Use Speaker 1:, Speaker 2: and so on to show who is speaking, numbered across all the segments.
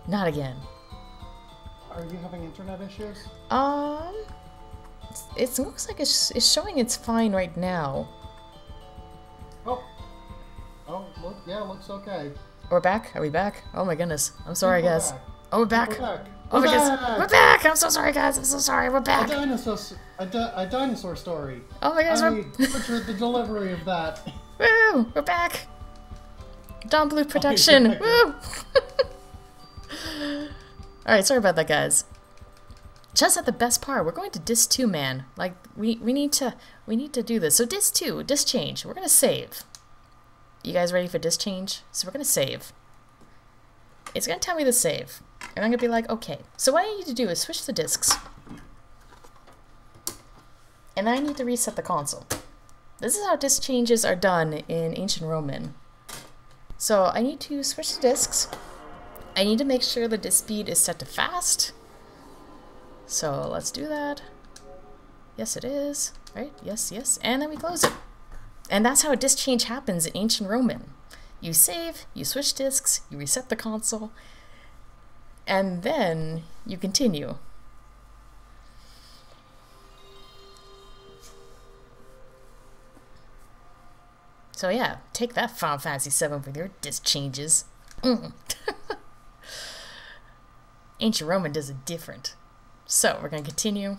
Speaker 1: Not again.
Speaker 2: Are you having internet issues?
Speaker 1: Um, it looks like it's showing it's fine right now.
Speaker 2: Oh. Oh, look, yeah, looks okay.
Speaker 1: We're back? Are we back? Oh my goodness. I'm sorry,
Speaker 2: We're
Speaker 1: guys.
Speaker 2: back.
Speaker 1: Oh, we're back.
Speaker 2: We're back.
Speaker 1: Oh
Speaker 2: We're
Speaker 1: my goodness.
Speaker 2: back!
Speaker 1: We're back! I'm so sorry, guys. I'm so sorry. We're
Speaker 2: A
Speaker 1: back.
Speaker 2: dinosaur story.
Speaker 1: Oh my goodness.
Speaker 2: I butchered the delivery of that.
Speaker 1: Woo! We're back. Dawn Blue production. Woo! Alright, sorry about that, guys. Just at the best part, we're going to Disc 2, man. Like, we need to do this. So Disc 2, Disc change. We're gonna save. You guys ready for Disc change? So we're gonna save. It's gonna tell me to save. And I'm gonna be like, okay. So what I need to do is switch the discs. And I need to reset the console. This is how disc changes are done in Ancient Roman. So I need to switch the discs. I need to make sure the disc speed is set to fast. So let's do that. Yes, it is. Right? Yes, yes. And then we close it. And that's how a disc change happens in Ancient Roman. You save, you switch discs, you reset the console, and then you continue. So yeah, take that Final Fantasy VII with your disc changes. Ancient Roman does it different. So we're gonna continue.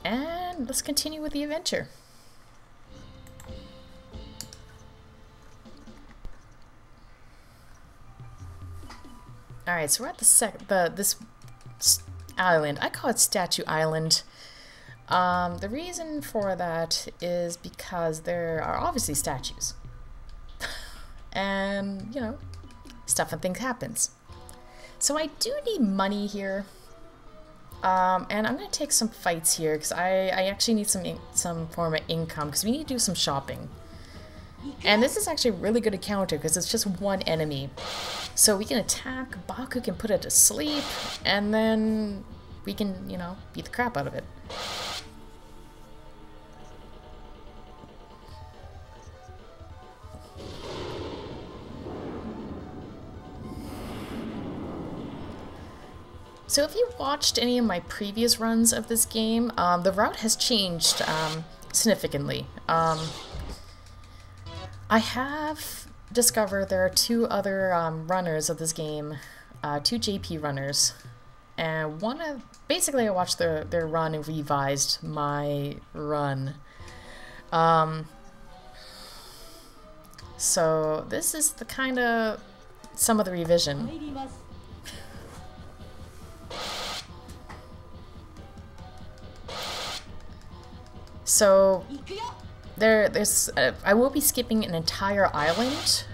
Speaker 1: And let's continue with the adventure. Alright, so we're at this island. I call it Statue Island. The reason for that is because there are obviously statues. And, you know, stuff and things happens. So I do need money here. And I'm gonna take some fights here because I actually need some form of income because we need to do some shopping. And this is actually a really good encounter because it's just one enemy. So we can attack, Baku can put it to sleep, and then we can, you know, beat the crap out of it. So if you watched any of my previous runs of this game, the route has changed significantly. I have discovered there are two other runners of this game, two JP runners, and basically I watched their run and revised my run. So this is the kind of some of the revision. So I will be skipping an entire island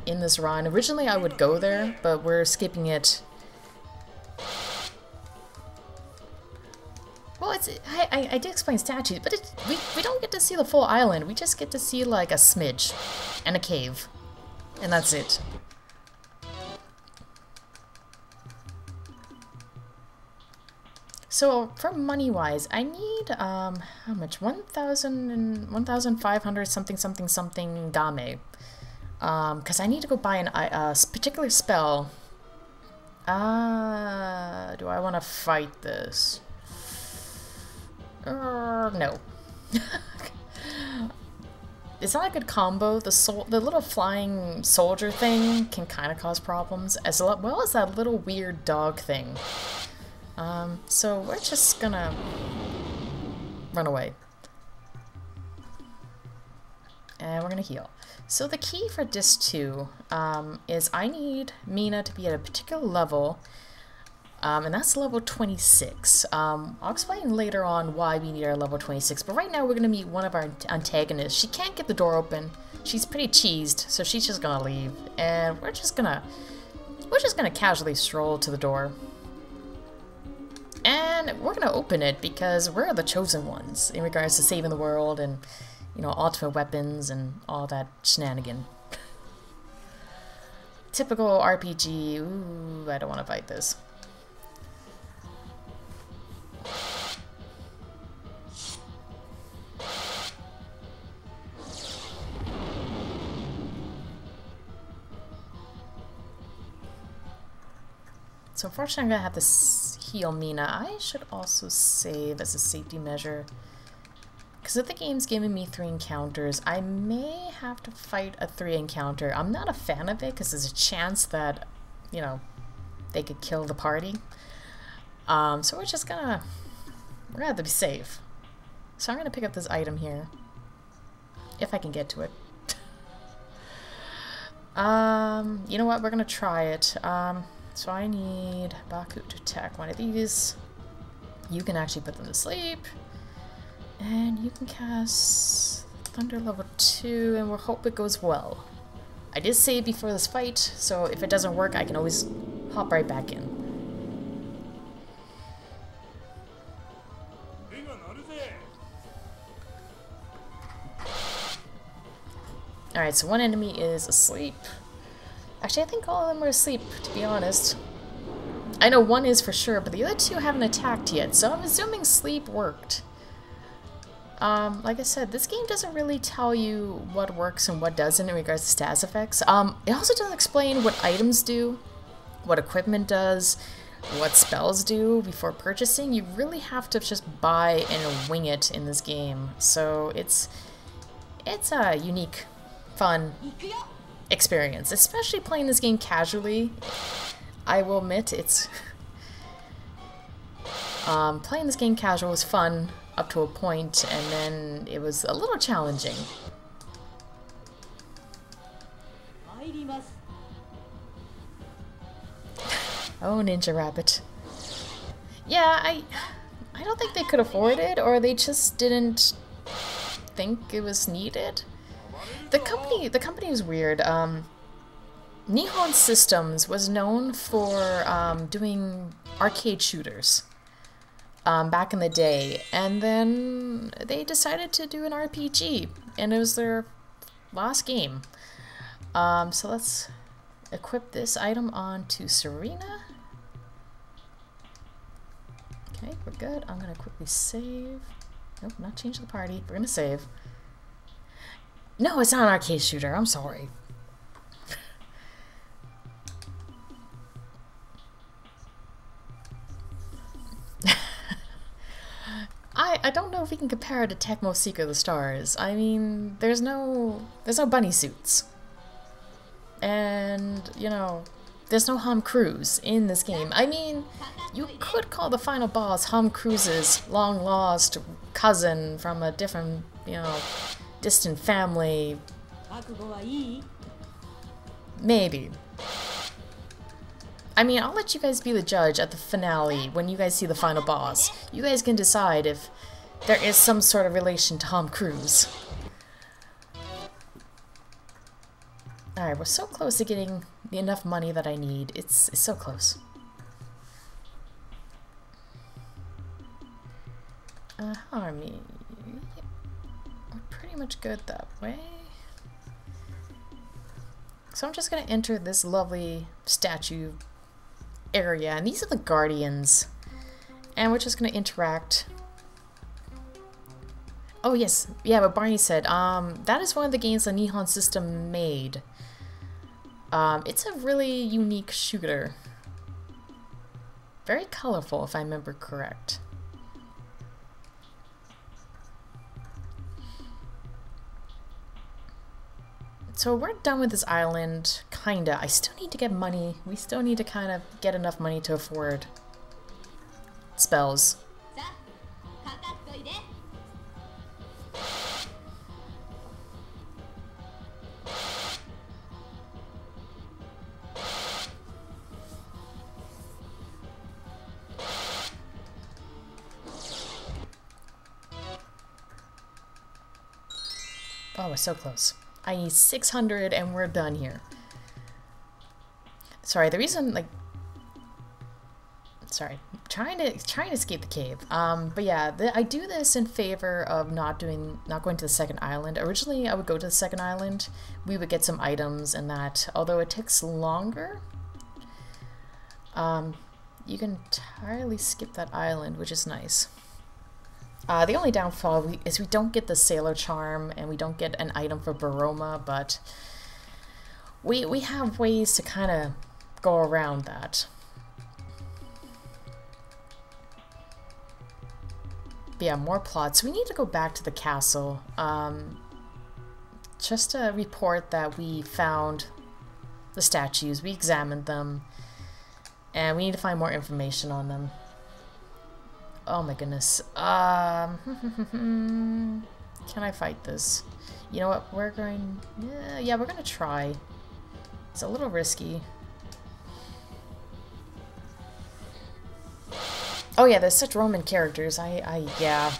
Speaker 1: in this run. Originally I would go there, but we're skipping it. Well, I did explain statues, but we don't get to see the full island. We just get to see like a smidge and a cave, and that's it. So for money-wise, I need how much? 1,500 something game. Because I need to go buy a particular spell. Do I want to fight this? No. It's not a good combo. The little flying soldier thing can kind of cause problems, as well as that little weird dog thing. So we're just gonna run away. And we're gonna heal. So the key for Disc 2 is I need Mina to be at a particular level, and that's level 26. I'll explain later on why we need our level 26, but right now we're gonna meet one of our antagonists. She can't get the door open. She's pretty cheesed, so she's just gonna leave, and we're just gonna casually stroll to the door. And we're gonna open it because we're the chosen ones in regards to saving the world and, you know, ultimate weapons and all that shenanigan. Typical RPG. Ooh, I don't want to fight this. So unfortunately I'm gonna have to heal Mina. I should also save as a safety measure. Because if the game's giving me 3 encounters, I may have to fight a 3 encounter. I'm not a fan of it because there's a chance that, you know, they could kill the party. So we're gonna have to be safe. So I'm gonna pick up this item here. If I can get to it. You know what, we're gonna try it. So I need Baku to attack one of these. You can actually put them to sleep. And you can cast Thunder level 2, and we'll hope it goes well. I did save before this fight, so if it doesn't work, I can always hop right back in. Alright, so one enemy is asleep. Actually, I think all of them are asleep, to be honest. I know one is for sure, but the other 2 haven't attacked yet, so I'm assuming sleep worked. Like I said, this game doesn't really tell you what works and what doesn't in regards to status effects. It also doesn't explain what items do, what equipment does, what spells do before purchasing. You really have to just buy and wing it in this game. So it's a unique, fun experience, especially playing this game casually. I will admit it's playing this game casual was fun up to a point, and then it was a little challenging. Oh, Ninja Rabbit. Yeah, I don't think they could afford it, or they just didn't think it was needed. The company was weird. Nihon Systems was known for doing arcade shooters back in the day, and then they decided to do an RPG, and it was their last game. So let's equip this item onto Serena. Okay, we're good. I'm gonna quickly save. Nope, not change the party. We're gonna save. No, it's not an arcade shooter. I'm sorry. I don't know if we can compare it to Tecmo Secret of the Stars. I mean, there's no bunny suits. And, you know, there's no Hum Cruise in this game. I mean, you could call the final boss Hum Cruise's long-lost cousin from a different, you know, distant family. Maybe. I mean, I'll let you guys be the judge at the finale when you guys see the final boss. You guys can decide if there is some sort of relation to Hum Cruise. Alright, we're so close to getting enough money that I need. It's so close. Harmony. We're pretty much good that way. So I'm just going to enter this lovely statue area, and these are the guardians. And we're just going to interact. Oh yes, yeah, what Barney said. That is one of the games the Nihon System made. It's a really unique shooter. Very colorful, if I remember correct. So we're done with this island, kinda. I still need to get money. We still need to kind of get enough money to afford spells. Oh, we're so close. I need 600 and we're done here. Sorry, the reason, like... Sorry, trying to escape the cave. But yeah, I do this in favor of not going to the second island. Originally, I would go to the second island. We would get some items and that. Although it takes longer, you can entirely skip that island, which is nice. The only downfall is we don't get the Sailor Charm, and we don't get an item for Baroma, but we have ways to kind of go around that. But yeah, more plots. We need to go back to the castle. Just to report that we found the statues, we examined them, and we need to find more information on them. Oh my goodness. Can I fight this? You know what? We're going... Yeah, we're gonna try. It's a little risky. Oh yeah, there's such Roman characters. Yeah.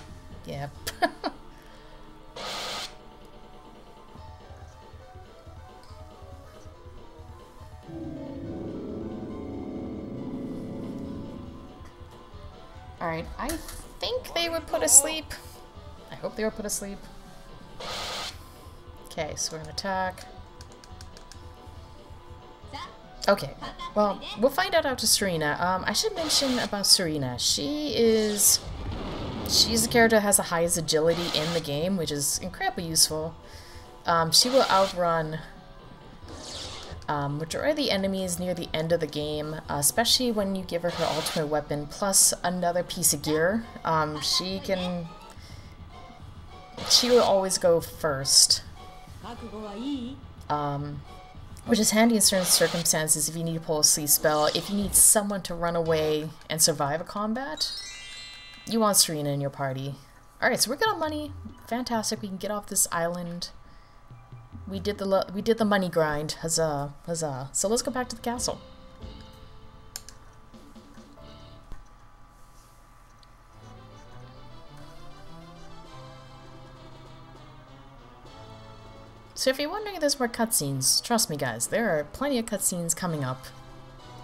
Speaker 1: Alright, I think they were put asleep. I hope they were put asleep. Okay, so we're gonna attack. Okay, well, we'll find out after Serena. I should mention about Serena. She's the character that has the highest agility in the game, which is incredibly useful. She will outrun majority of the enemies near the end of the game, especially when you give her her ultimate weapon plus another piece of gear. She will always go first. Which is handy in certain circumstances if you need to pull a sleep spell. If you need someone to run away and survive a combat, you want Serena in your party. Alright, so we're good on money. Fantastic, we can get off this island. We did the money grind. Huzzah, huzzah. So let's go back to the castle. So if you're wondering if there's more cutscenes, trust me guys, there are plenty of cutscenes coming up.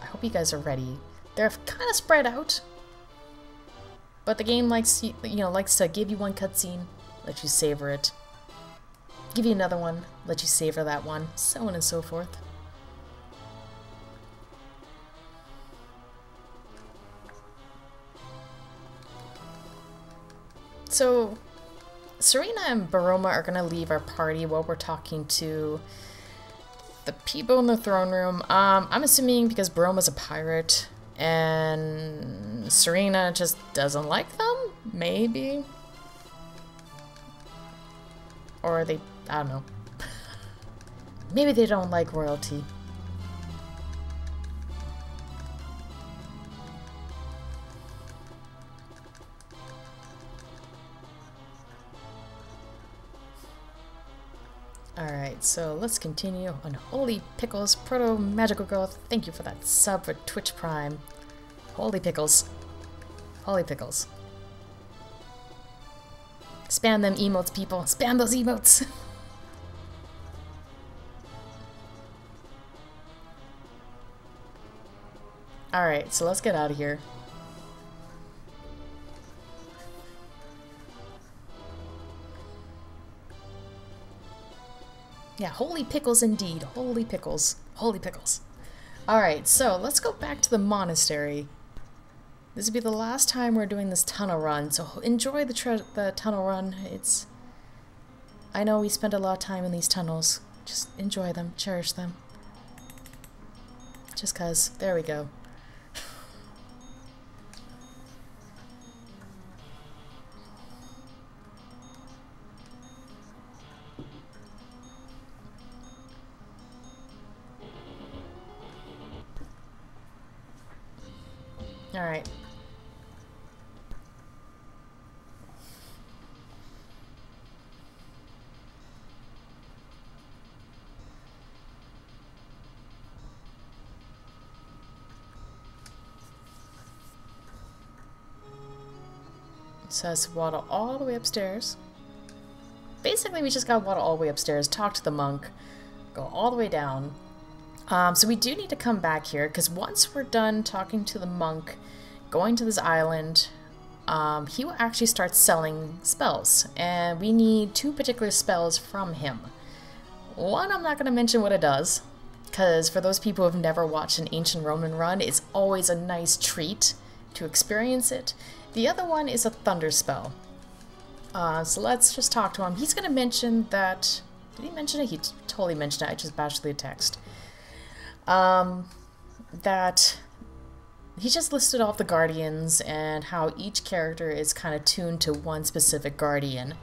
Speaker 1: I hope you guys are ready. They're kind of spread out, but the game likes to give you one cutscene, let you savor it. Give you another one, let you savor that one, so on and so forth. So, Serena and Baroma are gonna leave our party while we're talking to the people in the throne room. I'm assuming because Baroma's a pirate and Serena just doesn't like them? Maybe? Or they... I don't know. Maybe they don't like royalty. Alright, so let's continue on Holy Pickles, Proto Magical Girl. Thank you for that sub for Twitch Prime. Holy Pickles. Holy Pickles. Spam them emotes, people. Spam those emotes. Alright, so let's get out of here. Yeah, holy pickles indeed. Holy pickles. Holy pickles. Alright, so let's go back to the monastery. This will be the last time we're doing this tunnel run, so enjoy the tunnel run. I know we spent a lot of time in these tunnels. Just enjoy them, cherish them. Just cause. There we go. Alright. It says waddle all the way upstairs. Basically, we just got waddle all the way upstairs, talk to the monk, go all the way down. So we do need to come back here, because once we're done talking to the monk, going to this island, he will actually start selling spells, and we need 2 particular spells from him. One, I'm not going to mention what it does, because for those people who have never watched an Ancient Roman run, it's always a nice treat to experience it. The other one is a thunder spell. So let's just talk to him. He's going to mention that... Did he mention it? He totally mentioned it. I just bashed through the text. That he just listed off the guardians and how each character is kind of tuned to one specific guardian.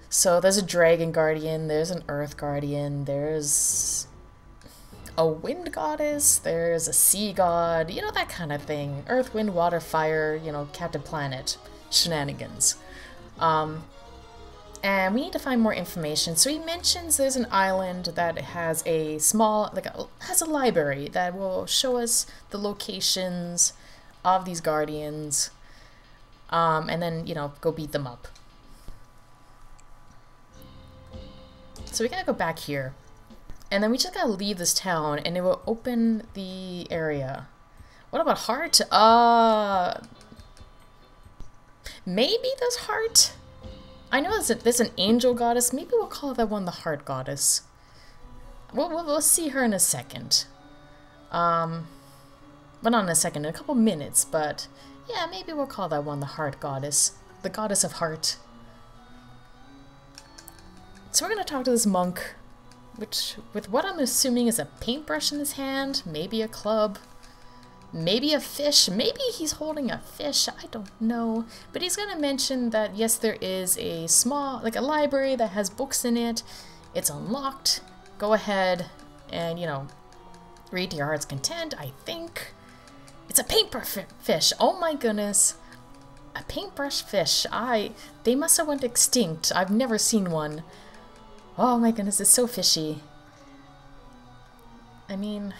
Speaker 1: So there's a dragon guardian, there's an earth guardian, there's a wind goddess, there's a sea god, you know, that kind of thing. Earth, wind, water, fire, you know, Captain Planet shenanigans. And we need to find more information. So he mentions there's an island that has a small, has a library that will show us the locations of these guardians. And then, you know, go beat them up. So we gotta go back here. And then we just gotta leave this town and it will open the area. What about Heart? Maybe there's Heart? I know there's an angel goddess. Maybe we'll call that one the Heart goddess. We'll see her in a second. Well, not in a second, in a couple minutes, but yeah, maybe we'll call that one the Heart goddess. The goddess of heart. So we're gonna talk to this monk, which, with what I'm assuming is a paintbrush in his hand, maybe a club. Maybe a fish. Maybe he's holding a fish. I don't know. But he's going to mention that, yes, there is a small, like a library that has books in it. It's unlocked. Go ahead and, you know, read to your heart's content, I think. It's a paintbrush fish. Oh my goodness. A paintbrush fish. They must have went extinct. I've never seen one. Oh my goodness, it's so fishy. I mean...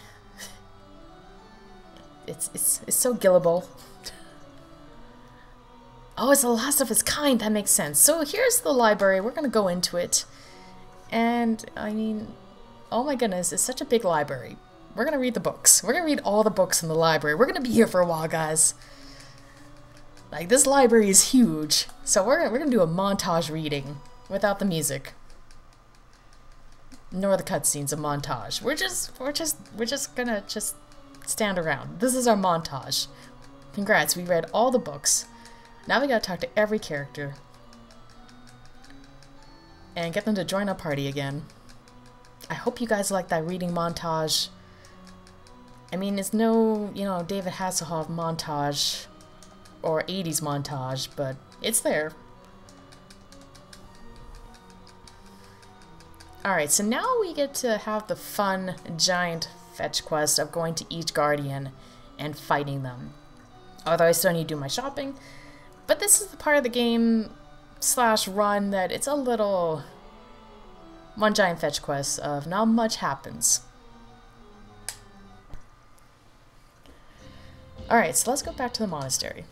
Speaker 1: It's so gillable. Oh, it's the last of its kind. That makes sense. So here's the library. We're gonna go into it. And, I mean, oh my goodness, it's such a big library. We're gonna read the books. We're gonna read all the books in the library. We're gonna be here for a while, guys. Like, this library is huge. So we're gonna do a montage reading without the music. Nor the cutscenes, a montage. We're just gonna stand around. This is our montage. Congrats, we read all the books. Now we gotta talk to every character. And get them to join our party again. I hope you guys like that reading montage. I mean, it's no, you know, David Hasselhoff montage or 80s montage, but it's there. Alright, so now we get to have the fun, giant fetch quest of going to each guardian and fighting them. Although I still need to do my shopping. But this is the part of the game / run that it's a little one giant fetch quest of not much happens. Alright, so let's go back to the monastery.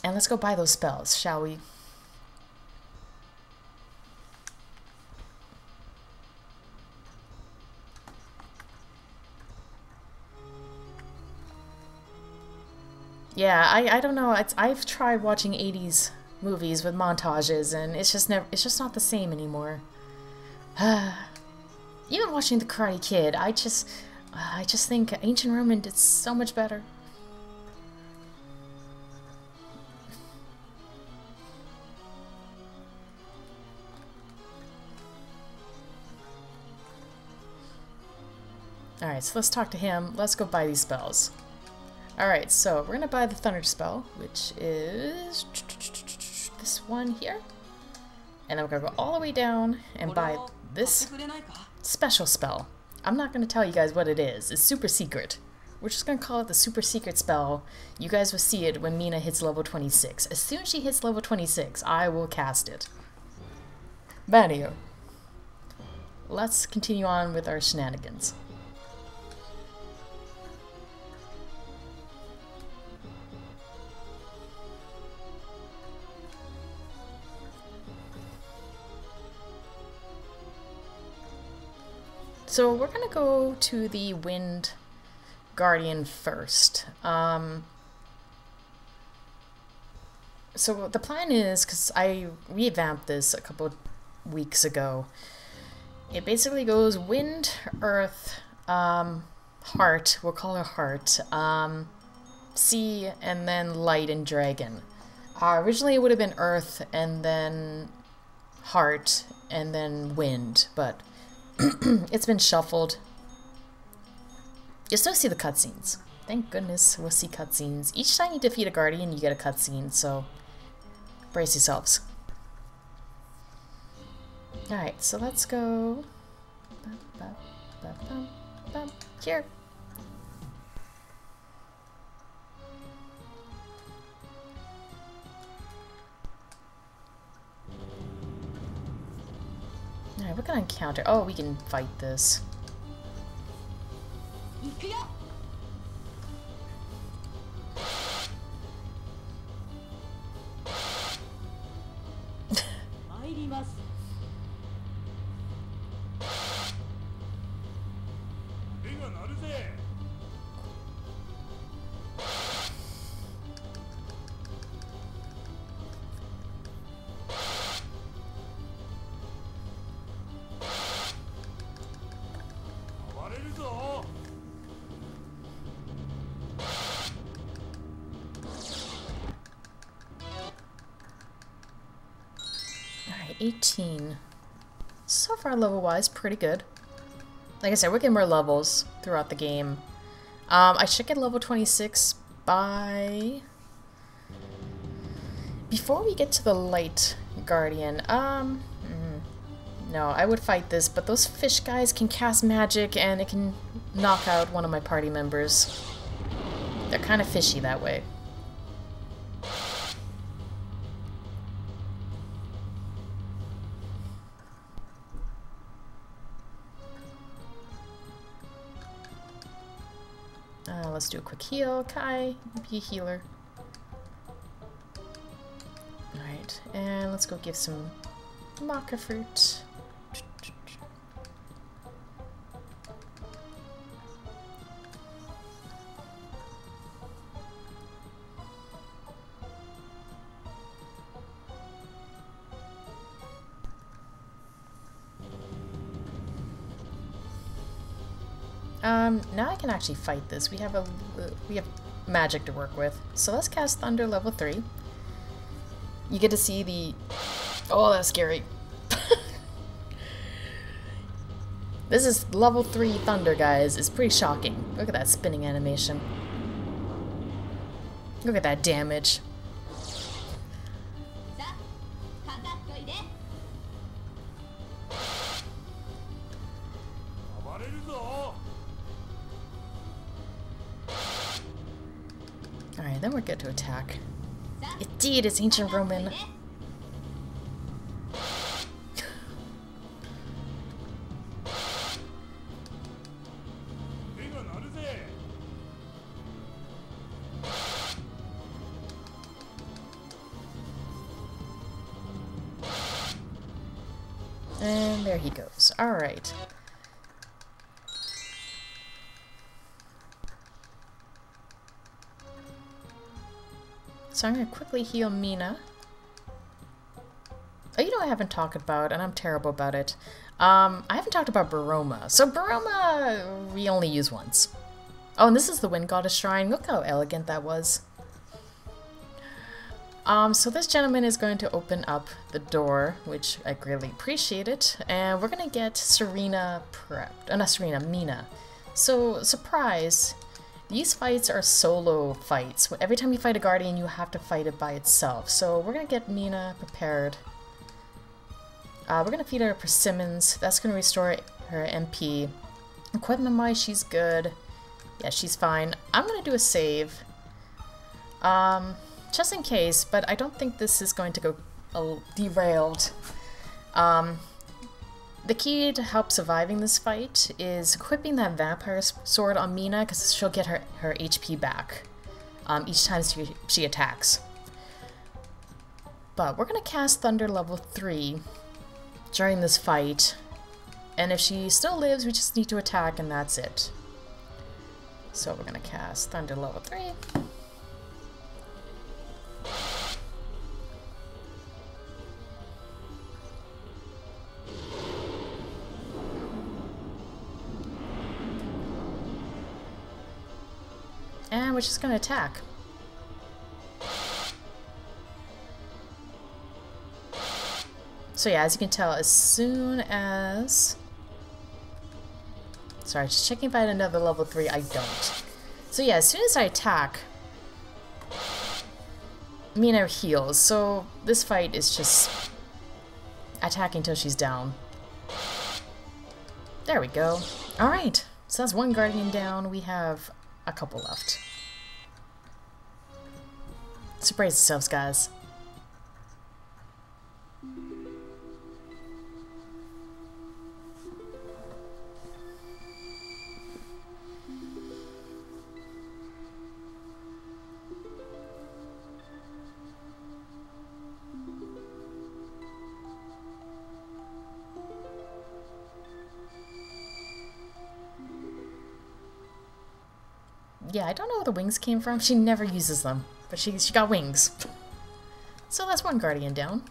Speaker 1: And let's go buy those spells, shall we? Yeah, I don't know. I've tried watching 80s movies with montages, and it's just not the same anymore. Even watching The Karate Kid, I just think Ancient Roman did so much better. Alright, so let's talk to him. Let's go buy these spells. Alright, so we're gonna buy the Thunder spell, which is this one here. And then we're gonna go all the way down and buy this special spell. I'm not gonna tell you guys what it is. It's super secret. We're just gonna call it the super secret spell. You guys will see it when Mina hits level 26. As soon as she hits level 26, I will cast it. But anyway, let's continue on with our shenanigans. So we're gonna go to the Wind Guardian first. So the plan is, because I revamped this a couple weeks ago, it basically goes Wind, Earth, Heart, we'll call her Heart, Sea, and then Light and Dragon. Originally it would have been Earth, and then Heart, and then Wind, but It's been shuffled. You still see the cutscenes. Thank goodness we'll see cutscenes. Each time you defeat a guardian, you get a cutscene, so brace yourselves. Alright, so let's go here. Alright, what can I encounter? Oh, we can fight this. Alright, 18. So far, level-wise, pretty good. Like I said, we're getting more levels throughout the game. I should get level 26 by... before we get to the Light Guardian. No, I would fight this, but those fish guys can cast magic and it can knock out one of my party members. They're kind of fishy that way. Let's do a quick heal. Kai, be a healer. Alright, and let's go give some maca fruit. Now I can actually fight this. We have magic to work with. So let's cast Thunder level 3. You get to see the... Oh, that's scary. This is level 3 Thunder, guys. It's pretty shocking. Look at that spinning animation. Look at that damage. Alright, then we're good to attack. Indeed, it's Ancient Roman. And there he goes. Alright. So I'm going to quickly heal Mina. Oh, you know I haven't talked about, and I'm terrible about it. I haven't talked about Baroma. So Baroma, we only use once. Oh, and this is the Wind Goddess Shrine. Look how elegant that was. So this gentleman is going to open up the door, which I greatly appreciate it. And we're going to get Serena prepped. Not Serena, Mina. So, surprise. These fights are solo fights. Every time you fight a guardian, you have to fight it by itself. So we're going to get Mina prepared. We're going to feed her persimmons. That's going to restore her MP. Equipment-wise, she's good. Yeah, she's fine. I'm going to do a save. Just in case, but I don't think this is going to go derailed. The key to help surviving this fight is equipping that vampire sword on Mina, because she'll get her HP back each time she attacks. But we're going to cast Thunder level 3 during this fight, and if she still lives, we just need to attack and that's it. So we're going to cast Thunder level 3. And we're just going to attack. So yeah, as you can tell, as soon as Sorry, just checking if I had another level 3. I don't. So yeah, as soon as I attack, Mina heals. So this fight is just attacking till she's down. There we go. Alright, so that's one Guardian down. We have a couple left. So brace yourselves, guys. Yeah, I don't know where the wings came from. She never uses them, but she got wings. So that's one Guardian down.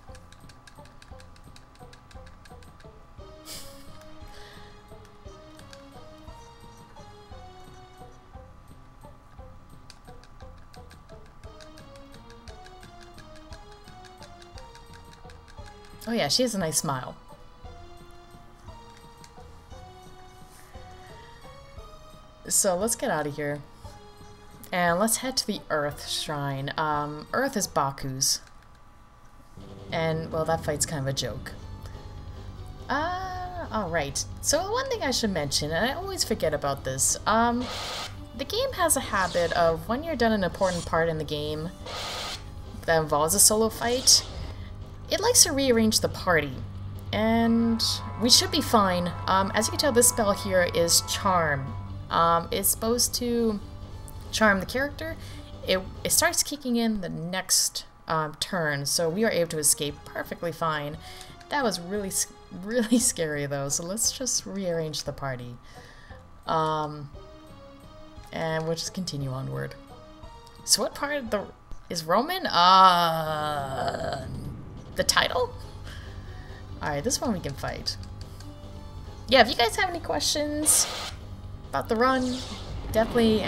Speaker 1: Oh yeah, she has a nice smile. So let's get out of here. And let's head to the Earth Shrine. Earth is Baku's. And, well, that fight's kind of a joke. Alright. So one thing I should mention, and I always forget about this, the game has a habit of when you're done an important part in the game that involves a solo fight, it likes to rearrange the party. And we should be fine. As you can tell, this spell here is Charm. It's supposed to charm the character. It starts kicking in the next turn, so we are able to escape perfectly fine. That was really scary though, so let's just rearrange the party. And we'll just continue onward. So what part of is Roman? The title? Alright, this one we can fight. Yeah, if you guys have any questions about the run, definitely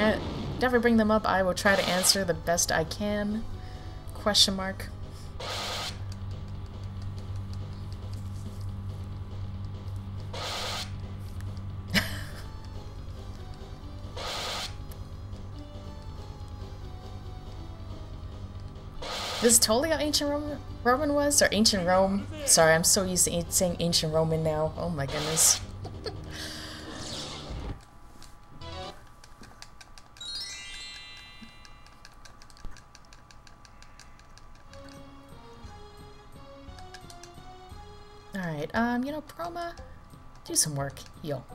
Speaker 1: bring them up. I will try to answer the best I can. Question mark. This is totally how ancient Roman was? Or ancient Rome? Sorry, I'm so used to saying ancient Roman now. Oh my goodness. Alright, you know, Proma, do some work. Heal.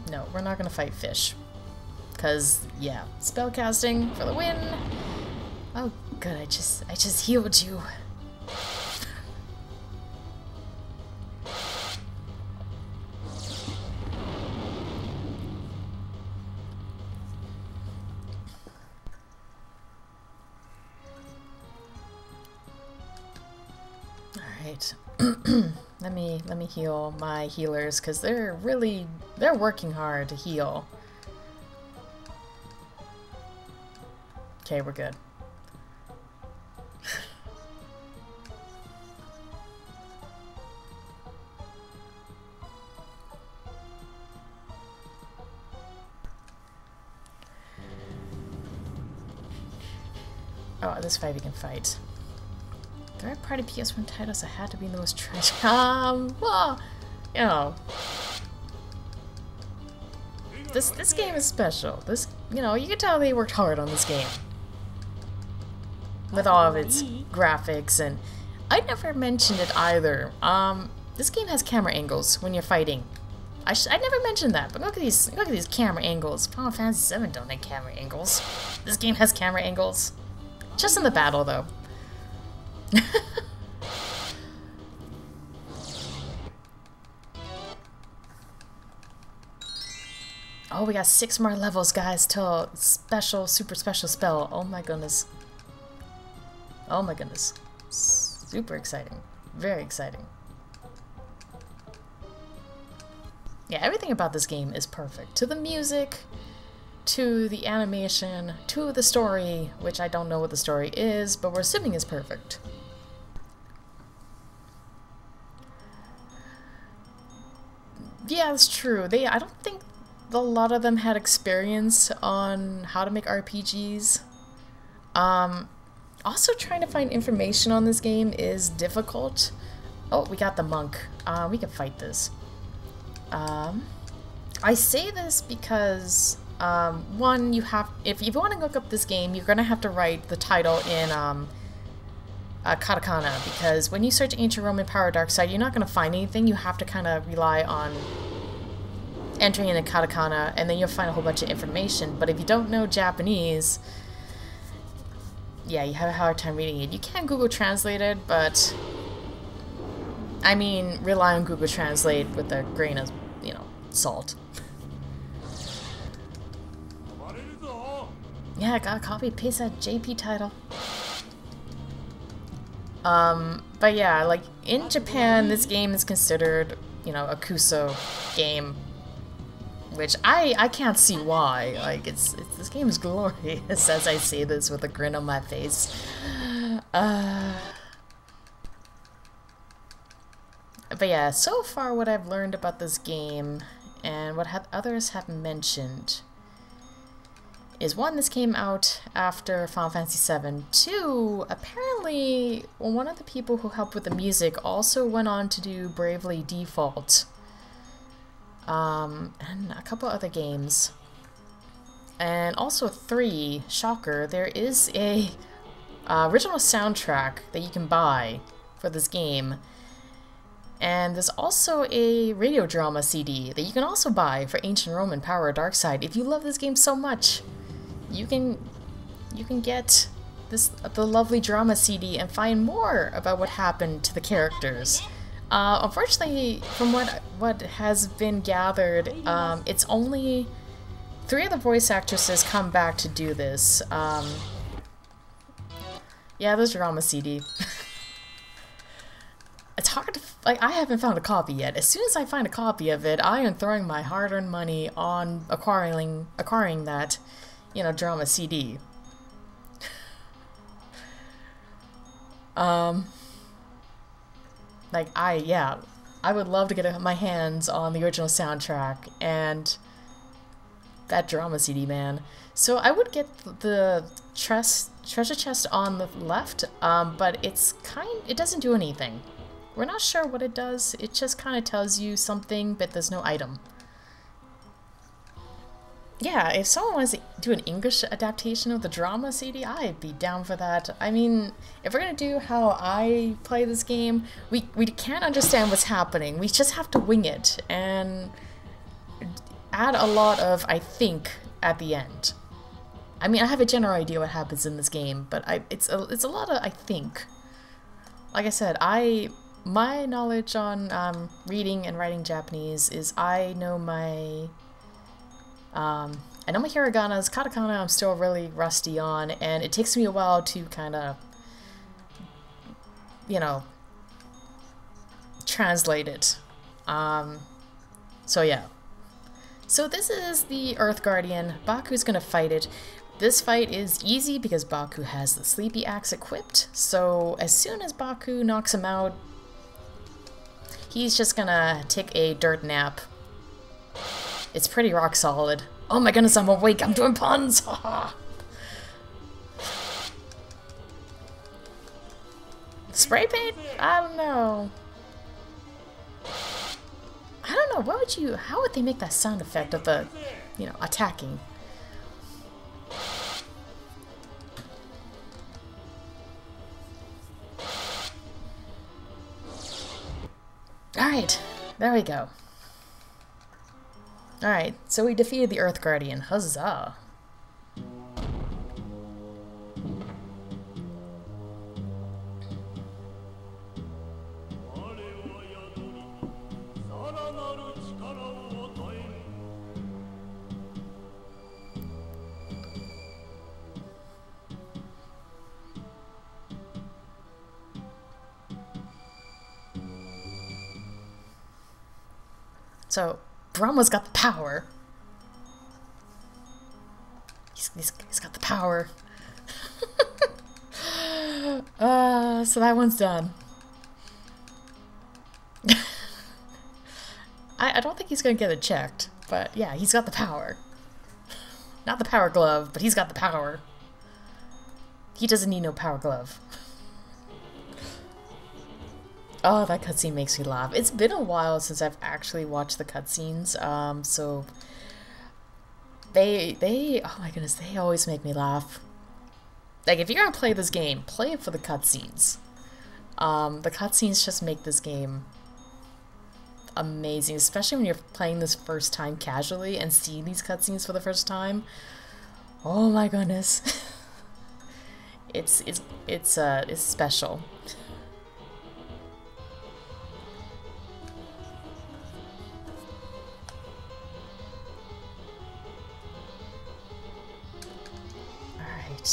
Speaker 1: No, we're not gonna fight fish. Cause, yeah, spellcasting for the win. Oh, good, I just healed you. Alright. Let me heal my healers, because they're working hard to heal. Okay, we're good. Oh, this fight we can fight. Third-party PS1 titles that had to be in the most trash. Well, you know, this game is special. This, you know, you can tell they worked hard on this game with all of its graphics, and I never mentioned it either. This game has camera angles when you're fighting. I never mentioned that, but look at these camera angles. Final Fantasy VII don't have camera angles. This game has camera angles, just in the battle though. Oh, we got 6 more levels, guys, till super special spell. Oh my goodness. Oh my goodness. Super exciting. Very exciting. Yeah, everything about this game is perfect. To the music, to the animation, to the story, which I don't know what the story is, but we're assuming is perfect. Yeah, that's true. I don't think a lot of them had experience on how to make RPGs. Also trying to find information on this game is difficult. Oh, we got the monk. We can fight this. I say this because, one, if you want to look up this game, you're gonna have to write the title in, katakana, because when you search Ancient Roman Power Dark Side, you're not gonna find anything. You have to kind of rely on entering in a katakana, and then you'll find a whole bunch of information. But if you don't know Japanese, yeah, you have a hard time reading it. You can Google Translate it, but I mean, rely on Google Translate with a grain of, you know, salt. Yeah, I gotta copy paste that JP title. But yeah, like, in Japan, this game is considered, you know, a Kuso game. Which I can't see why. Like, this game is glorious as I say this with a grin on my face. But yeah, so far what I've learned about this game and what others have mentioned is, one, this came out after Final Fantasy VII. Two, apparently one of the people who helped with the music also went on to do Bravely Default. And a couple other games. And also, 3, shocker, there is a original soundtrack that you can buy for this game. And there's also a radio drama CD that you can also buy for Ancient Roman Power Dark Side. If you love this game so much, you can get the lovely drama CD and find more about what happened to the characters. Unfortunately, from what has been gathered, it's only 3 of the voice actresses come back to do this. Yeah, there's drama CD. It's hard to, like, I haven't found a copy yet. As soon as I find a copy of it, I am throwing my hard-earned money on acquiring that, you know, drama CD. Like, I would love to get my hands on the original soundtrack and that drama CD, man. So I would get the treasure chest on the left, but it doesn't do anything. We're not sure what it does. It just kind of tells you something, but there's no item. Yeah, if someone wants to do an English adaptation of the drama CD, I'd be down for that. I mean, if we're gonna do how I play this game, we can't understand what's happening. We just have to wing it and add a lot of "I think" at the end. I mean, I have a general idea what happens in this game, but it's a lot of "I think." Like I said, my knowledge on reading and writing Japanese is I know my hiraganas. Katakana I'm still really rusty on, and it takes me a while to kind of, you know, translate it. So yeah. So this is the Earth Guardian. Baku's gonna fight it. This fight is easy because Baku has the Sleepy Axe equipped, so as soon as Baku knocks him out, he's just gonna take a dirt nap. It's pretty rock solid. Oh my goodness, I'm awake, I'm doing puns! Spray paint? I don't know. I don't know, how would they make that sound effect of the, you know, attacking? Alright, there we go. Alright, so we defeated the Earth Guardian. Huzzah! So, Brahma's got the power. He's got the power. So that one's done. I don't think he's gonna get it checked, but yeah, he's got the power. Not the power glove, but he's got the power. He doesn't need no power glove. Oh, that cutscene makes me laugh. It's been a while since I've actually watched the cutscenes, so they oh my goodness, they always make me laugh. Like, if you're gonna play this game, play it for the cutscenes. The cutscenes just make this game amazing, especially when you're playing this first time casually and seeing these cutscenes for the first time. Oh my goodness. It's special.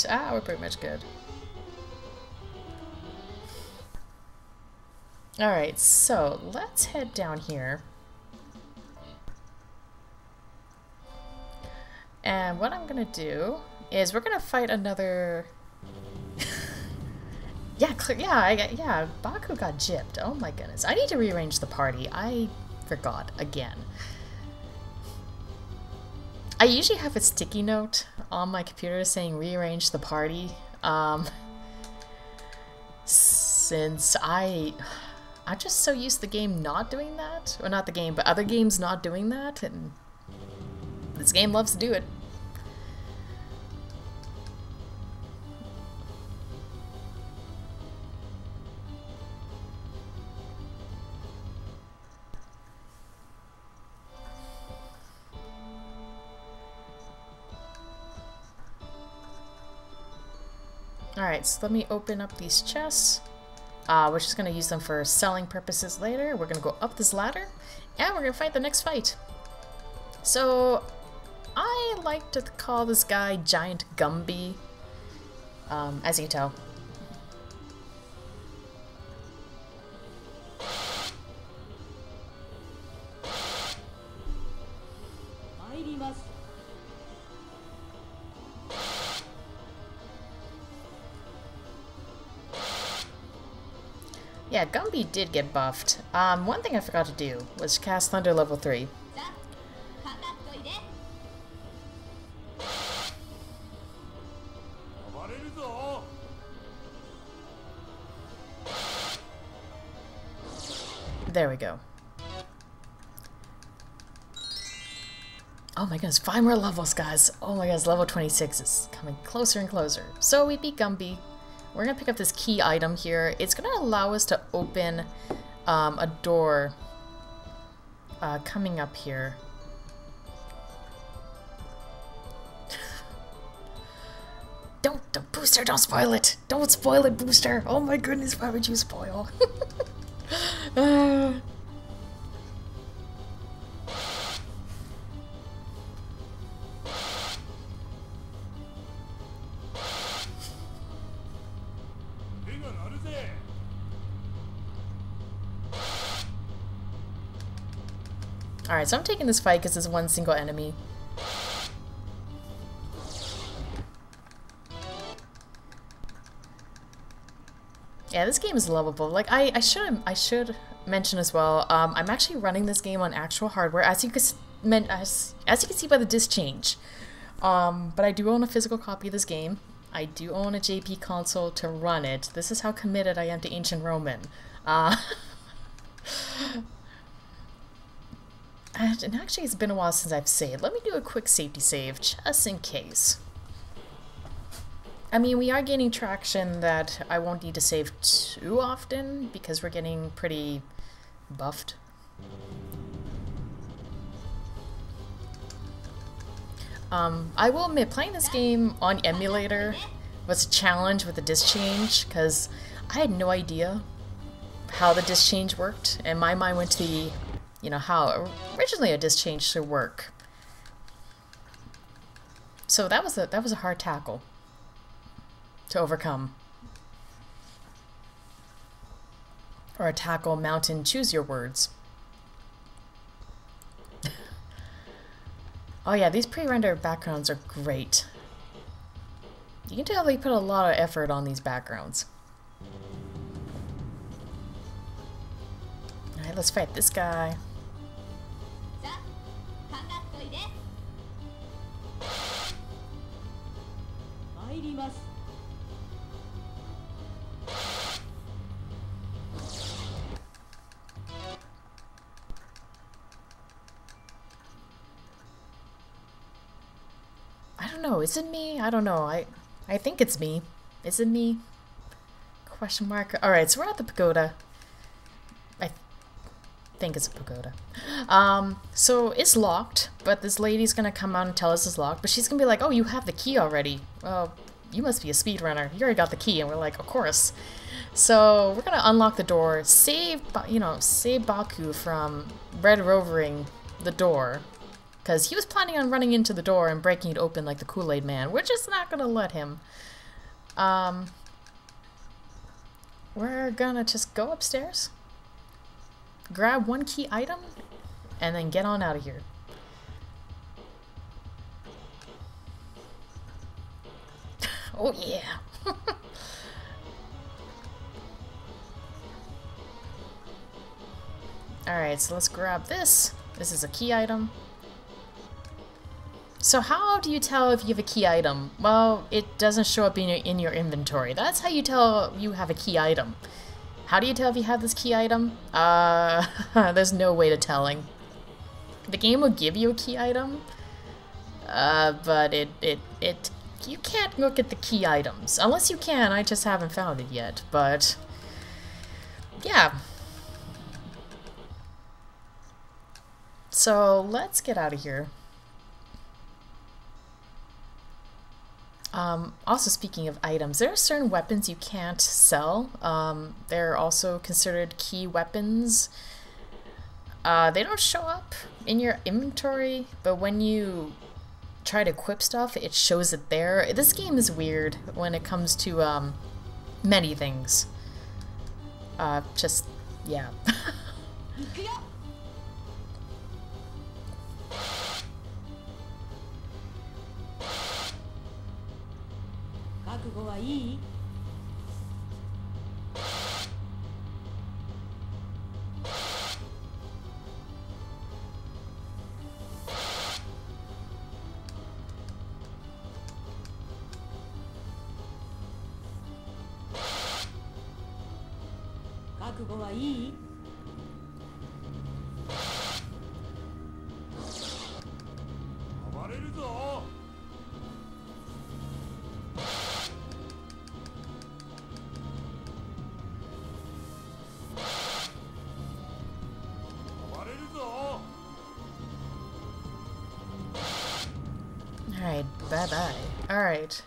Speaker 1: Alright, we're pretty much good. Alright, so let's head down here. And what I'm gonna do is we're gonna fight another... yeah, Baku got gypped. Oh my goodness. I need to rearrange the party. I forgot again. I usually have a sticky note on my computer saying rearrange the party. Since I'm just so used to the game not doing that. Or not the game, but other games not doing that, and this game loves to do it. Alright, so let me open up these chests. We're just going to use them for selling purposes later. We're going to go up this ladder, and we're going to fight the next fight. So, I like to call this guy Giant Gumby, as you can tell. Yeah, Gumby did get buffed. One thing I forgot to do was cast Thunder level 3. There we go. Oh my goodness, 5 more levels, guys. Oh my goodness, level 26 is coming closer and closer. So we beat Gumby. We're gonna pick up this key item here. It's gonna allow us to open a door coming up here. Don't, Booster, don't spoil it! Don't spoil it, Booster! Oh my goodness, why would you spoil? Alright, so I'm taking this fight because it's one single enemy. Yeah, this game is lovable. Like, I should mention as well, I'm actually running this game on actual hardware, as you can see by the disc change. But I do own a physical copy of this game. I do own a JP console to run it. This is how committed I am to Ancient Roman. And actually, it's been a while since I've saved. Let me do a quick safety save, just in case. I mean, we are gaining traction that I won't need to save too often, because we're getting pretty buffed. I will admit, playing this game on emulator was a challenge with the disc change, because I had no idea how the disc change worked, and my mind went to the... you know, how originally a disc change should work. So that was a hard tackle to overcome. Or a tackle, mountain, choose your words. Oh yeah, these pre-rendered backgrounds are great. You can tell they put a lot of effort on these backgrounds. Alright, let's fight this guy. I don't know, is it me? I don't know. I think it's me. Is it me? Question mark. Alright, so we're at the pagoda. I think it's a pagoda. So it's locked, but this lady's gonna come out and tell us it's locked, but she's gonna be like, oh, you have the key already. Well, you must be a speedrunner. You already got the key. And we're like, of course. So we're gonna unlock the door, save Baku from red rovering the door. Because he was planning on running into the door and breaking it open like the Kool-Aid Man. We're just not gonna let him. We're gonna just go upstairs, grab one key item, and then get on out of here. Oh yeah! Alright, so let's grab this. This is a key item. So how do you tell if you have a key item? Well, it doesn't show up in your inventory. That's how you tell you have a key item. How do you tell if you have this key item? There's no way to telling. The game will give you a key item, but you can't look at the key items. Unless you can, I just haven't found it yet, but yeah. So let's get out of here. Also speaking of items, there are certain weapons you can't sell. They're also considered key weapons. They don't show up in your inventory, but when you try to equip stuff, it shows it there. This game is weird when it comes to many things. Just, yeah. Alright, bye-bye. Alright.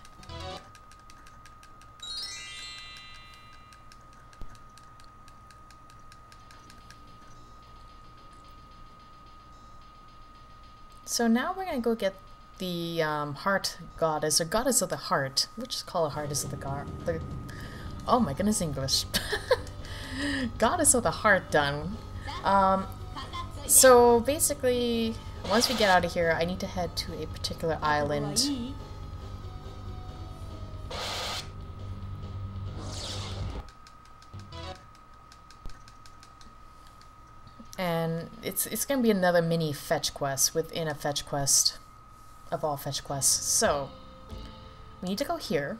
Speaker 1: So now we're gonna go get the heart goddess, or goddess of the heart. We'll just call it goddess of the oh my goodness, English. Goddess of the heart done. So basically, once we get out of here, I need to head to a particular island. And it's gonna be another mini fetch quest within a fetch quest of all fetch quests. So we need to go here.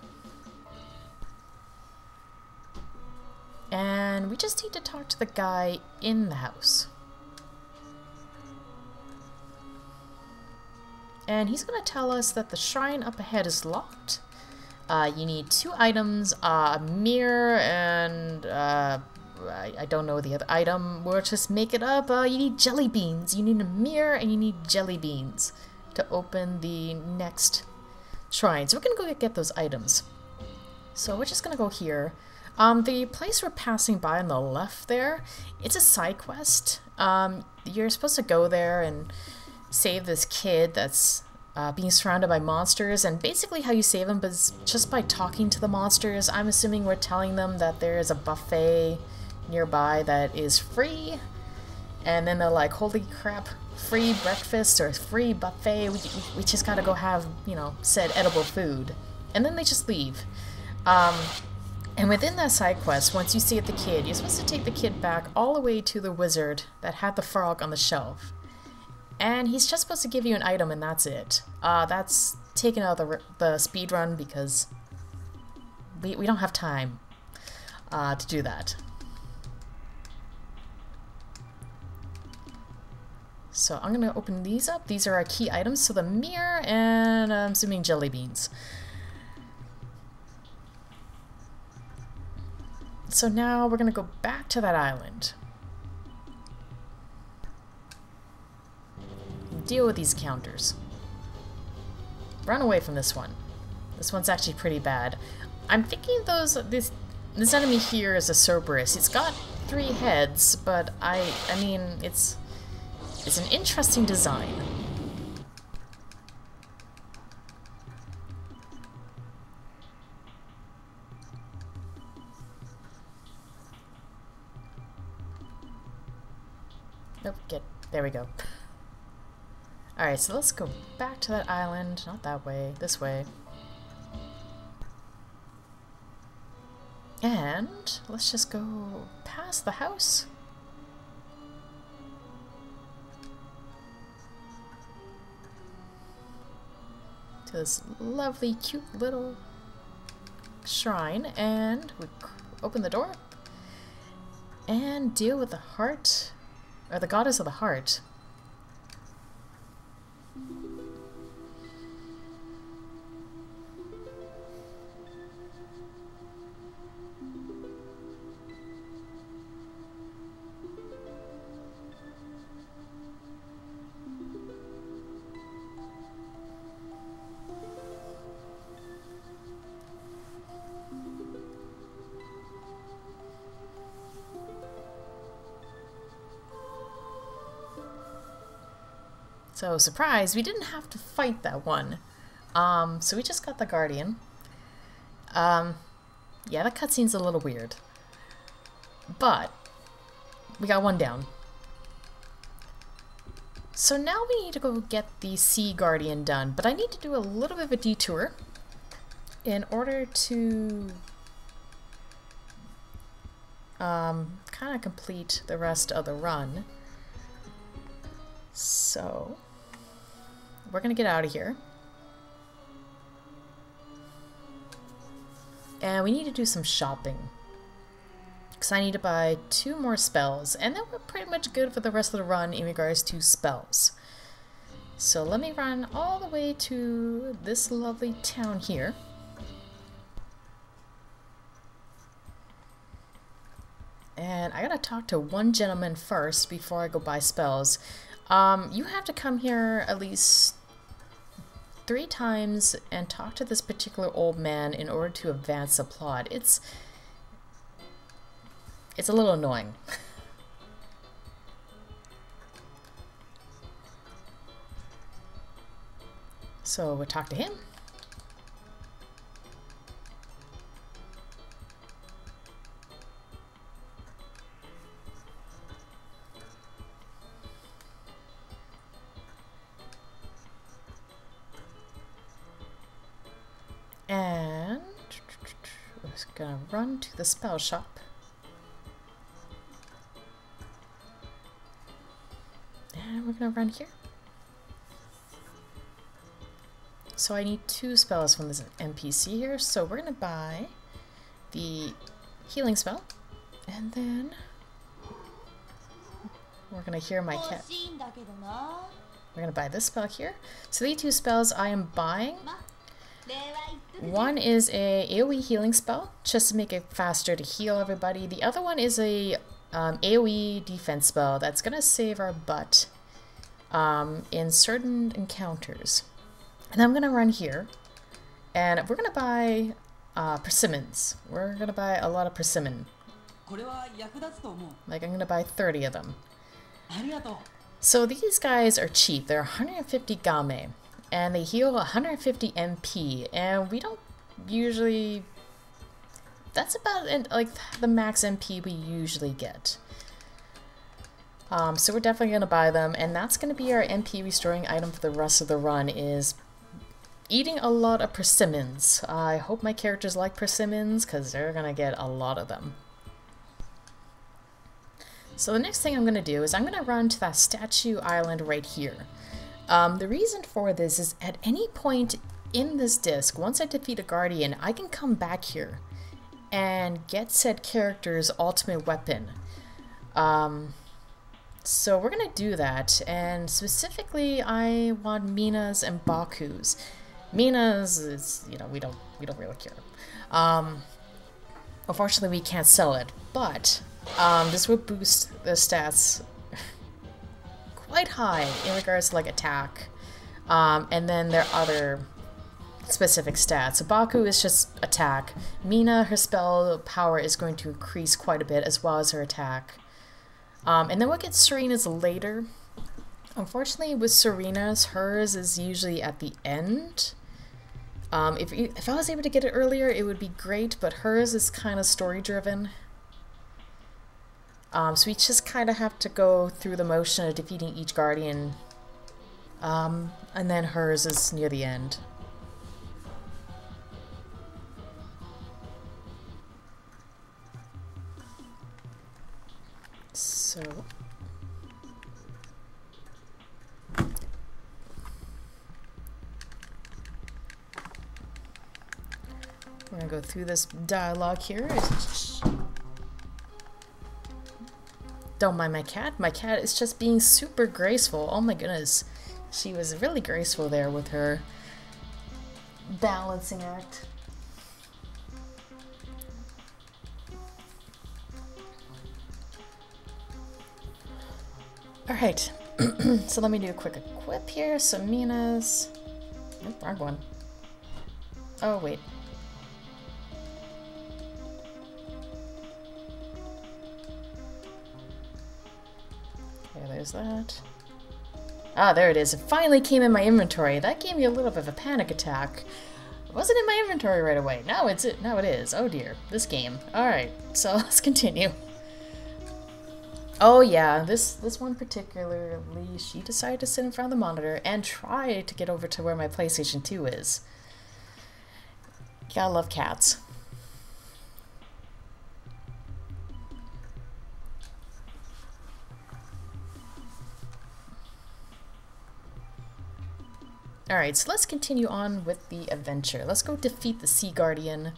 Speaker 1: And we just need to talk to the guy in the house. And he's gonna tell us that the shrine up ahead is locked. You need 2 items, a mirror, and I don't know the other item. We'll just make it up. You need jelly beans. You need a mirror and you need jelly beans to open the next shrine. So we're gonna go get those items. So we're just gonna go here. The place we're passing by on the left there, it's a side quest. You're supposed to go there and save this kid that's being surrounded by monsters, and basically how you save them is just by talking to the monsters. I'm assuming we're telling them that there is a buffet nearby that is free, and then they're like, holy crap, free breakfast or free buffet, we just gotta go have, you know, said edible food. And then they just leave. And within that side quest, once you save the kid, you're supposed to take the kid back all the way to the wizard that had the frog on the shelf. And he's just supposed to give you an item, and that's it. That's taken out of the speed run because we don't have time to do that. So I'm going to open these up. These are our key items. So the mirror and I'm assuming jelly beans. So now we're going to go back to that island. Deal with these counters. Run away from this one. This one's actually pretty bad. I'm thinking this enemy here is a Cerberus. It's got 3 heads, but I mean, it's an interesting design. Nope, there we go. Alright, so let's go back to that island. Not that way, this way. And let's just go past the house. To this lovely, cute little shrine. And we open the door. And deal with the heart. Or the goddess of the heart. So, surprise, we didn't have to fight that one. So we just got the Guardian. Yeah, that cutscene's a little weird. But, we got one down. So now we need to go get the Sea Guardian done, but I need to do a little bit of a detour in order to kind of complete the rest of the run. So, we're gonna get out of here. And we need to do some shopping. Because I need to buy 2 more spells. And then we're pretty much good for the rest of the run in regards to spells. So let me run all the way to this lovely town here. And I gotta talk to one gentleman first before I go buy spells. You have to come here at least 3 times and talk to this particular old man in order to advance the plot. It's a little annoying. So we'll talk to him. And we're just gonna run to the spell shop. And we're gonna run here. So I need 2 spells from this NPC here. So we're gonna buy the healing spell. And then we're gonna hear my cat. We're gonna buy this spell here. So these 2 spells I am buying. One is a AoE healing spell, just to make it faster to heal everybody. The other one is a AoE defense spell that's gonna save our butt in certain encounters. And I'm gonna run here, and we're gonna buy persimmons. We're gonna buy a lot of persimmon. Like, I'm gonna buy 30 of them. So these guys are cheap. They're 150 game. And they heal 150 MP, and we don't usually... That's about like the max MP we usually get. So we're definitely going to buy them, and that's going to be our MP restoring item for the rest of the run, is eating a lot of persimmons. I hope my characters like persimmons, because they're gonna get a lot of them. So the next thing I'm gonna do is I'm gonna run to that statue island right here. The reason for this is at any point in this disc, once I defeat a guardian, I can come back here and get said character's ultimate weapon. So we're gonna do that, and specifically I want Mina's and Baku's. Mina's is, you know, we don't really care. Unfortunately we can't sell it, but this would boost the stats quite high in regards to like attack. And then there are other specific stats. So Baku is just attack. Mina, her spell power is going to increase quite a bit, as well as her attack. And then we'll get Serena's later. Unfortunately with Serena's, hers is usually at the end. If I was able to get it earlier, it would be great, but hers is kind of story driven. So we just kind of have to go through the motion of defeating each guardian. And then hers is near the end. So we're gonna go through this dialogue here. Don't mind my cat. My cat is just being super graceful. Oh my goodness. She was really graceful there with her balancing act. Alright, so let me do a quick equip here. So Mina's... Oh, wrong one. Oh, wait. Okay, there's that. Ah, there it is. It finally came in my inventory. That gave me a little bit of a panic attack. It wasn't in my inventory right away. Now it is. Oh dear. This game. Alright, so let's continue. Oh yeah, this one particularly, she decided to sit in front of the monitor and try to get over to where my PlayStation 2 is. Gotta love cats. Alright, so let's continue on with the adventure. Let's go defeat the Sea Guardian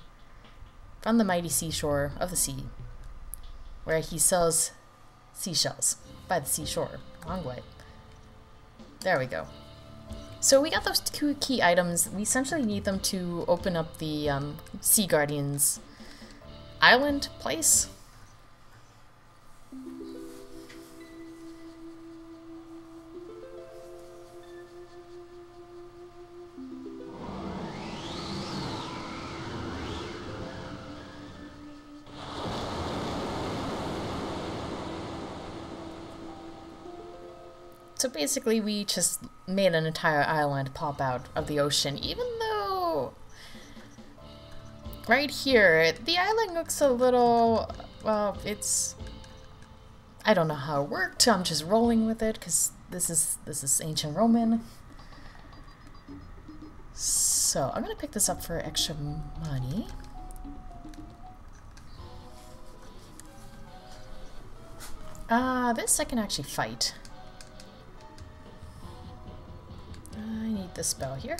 Speaker 1: from the mighty seashore of the sea, where he sells seashells by the seashore. Wrong way. There we go. So we got those two key items. We essentially need them to open up the Sea Guardian's island place. So basically we just made an entire island pop out of the ocean, even though right here the island looks a little, well, it's, I don't know how it worked. I'm just rolling with it because this is ancient Roman. So I'm gonna pick this up for extra money. This I can actually fight. I need this spell here.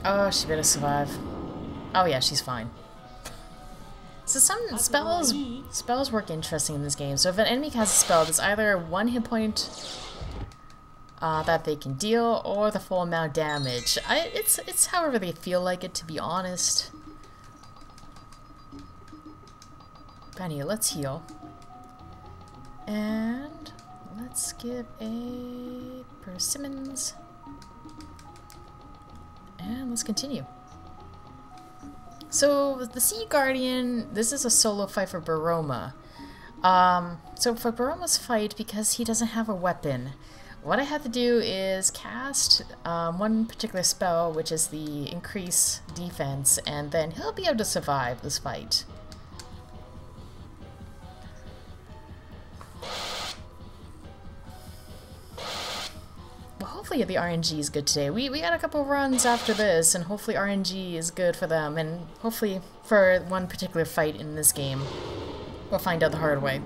Speaker 1: Oh, she better survive. Oh yeah, she's fine. So some spells work interesting in this game. So if an enemy casts a spell, there's either one hit point that they can deal, or the full amount of damage. It's however they feel like it, to be honest. Benny, let's heal. And let's give a persimmons. And let's continue. So the Sea Guardian, this is a solo fight for Baroma. So for Baroma's fight, because he doesn't have a weapon, what I have to do is cast one particular spell, which is the increase defense, and then he'll be able to survive this fight. Well, hopefully the RNG is good today. We got a couple runs after this, and hopefully RNG is good for them, and hopefully for one particular fight in this game, we'll find out the hard way.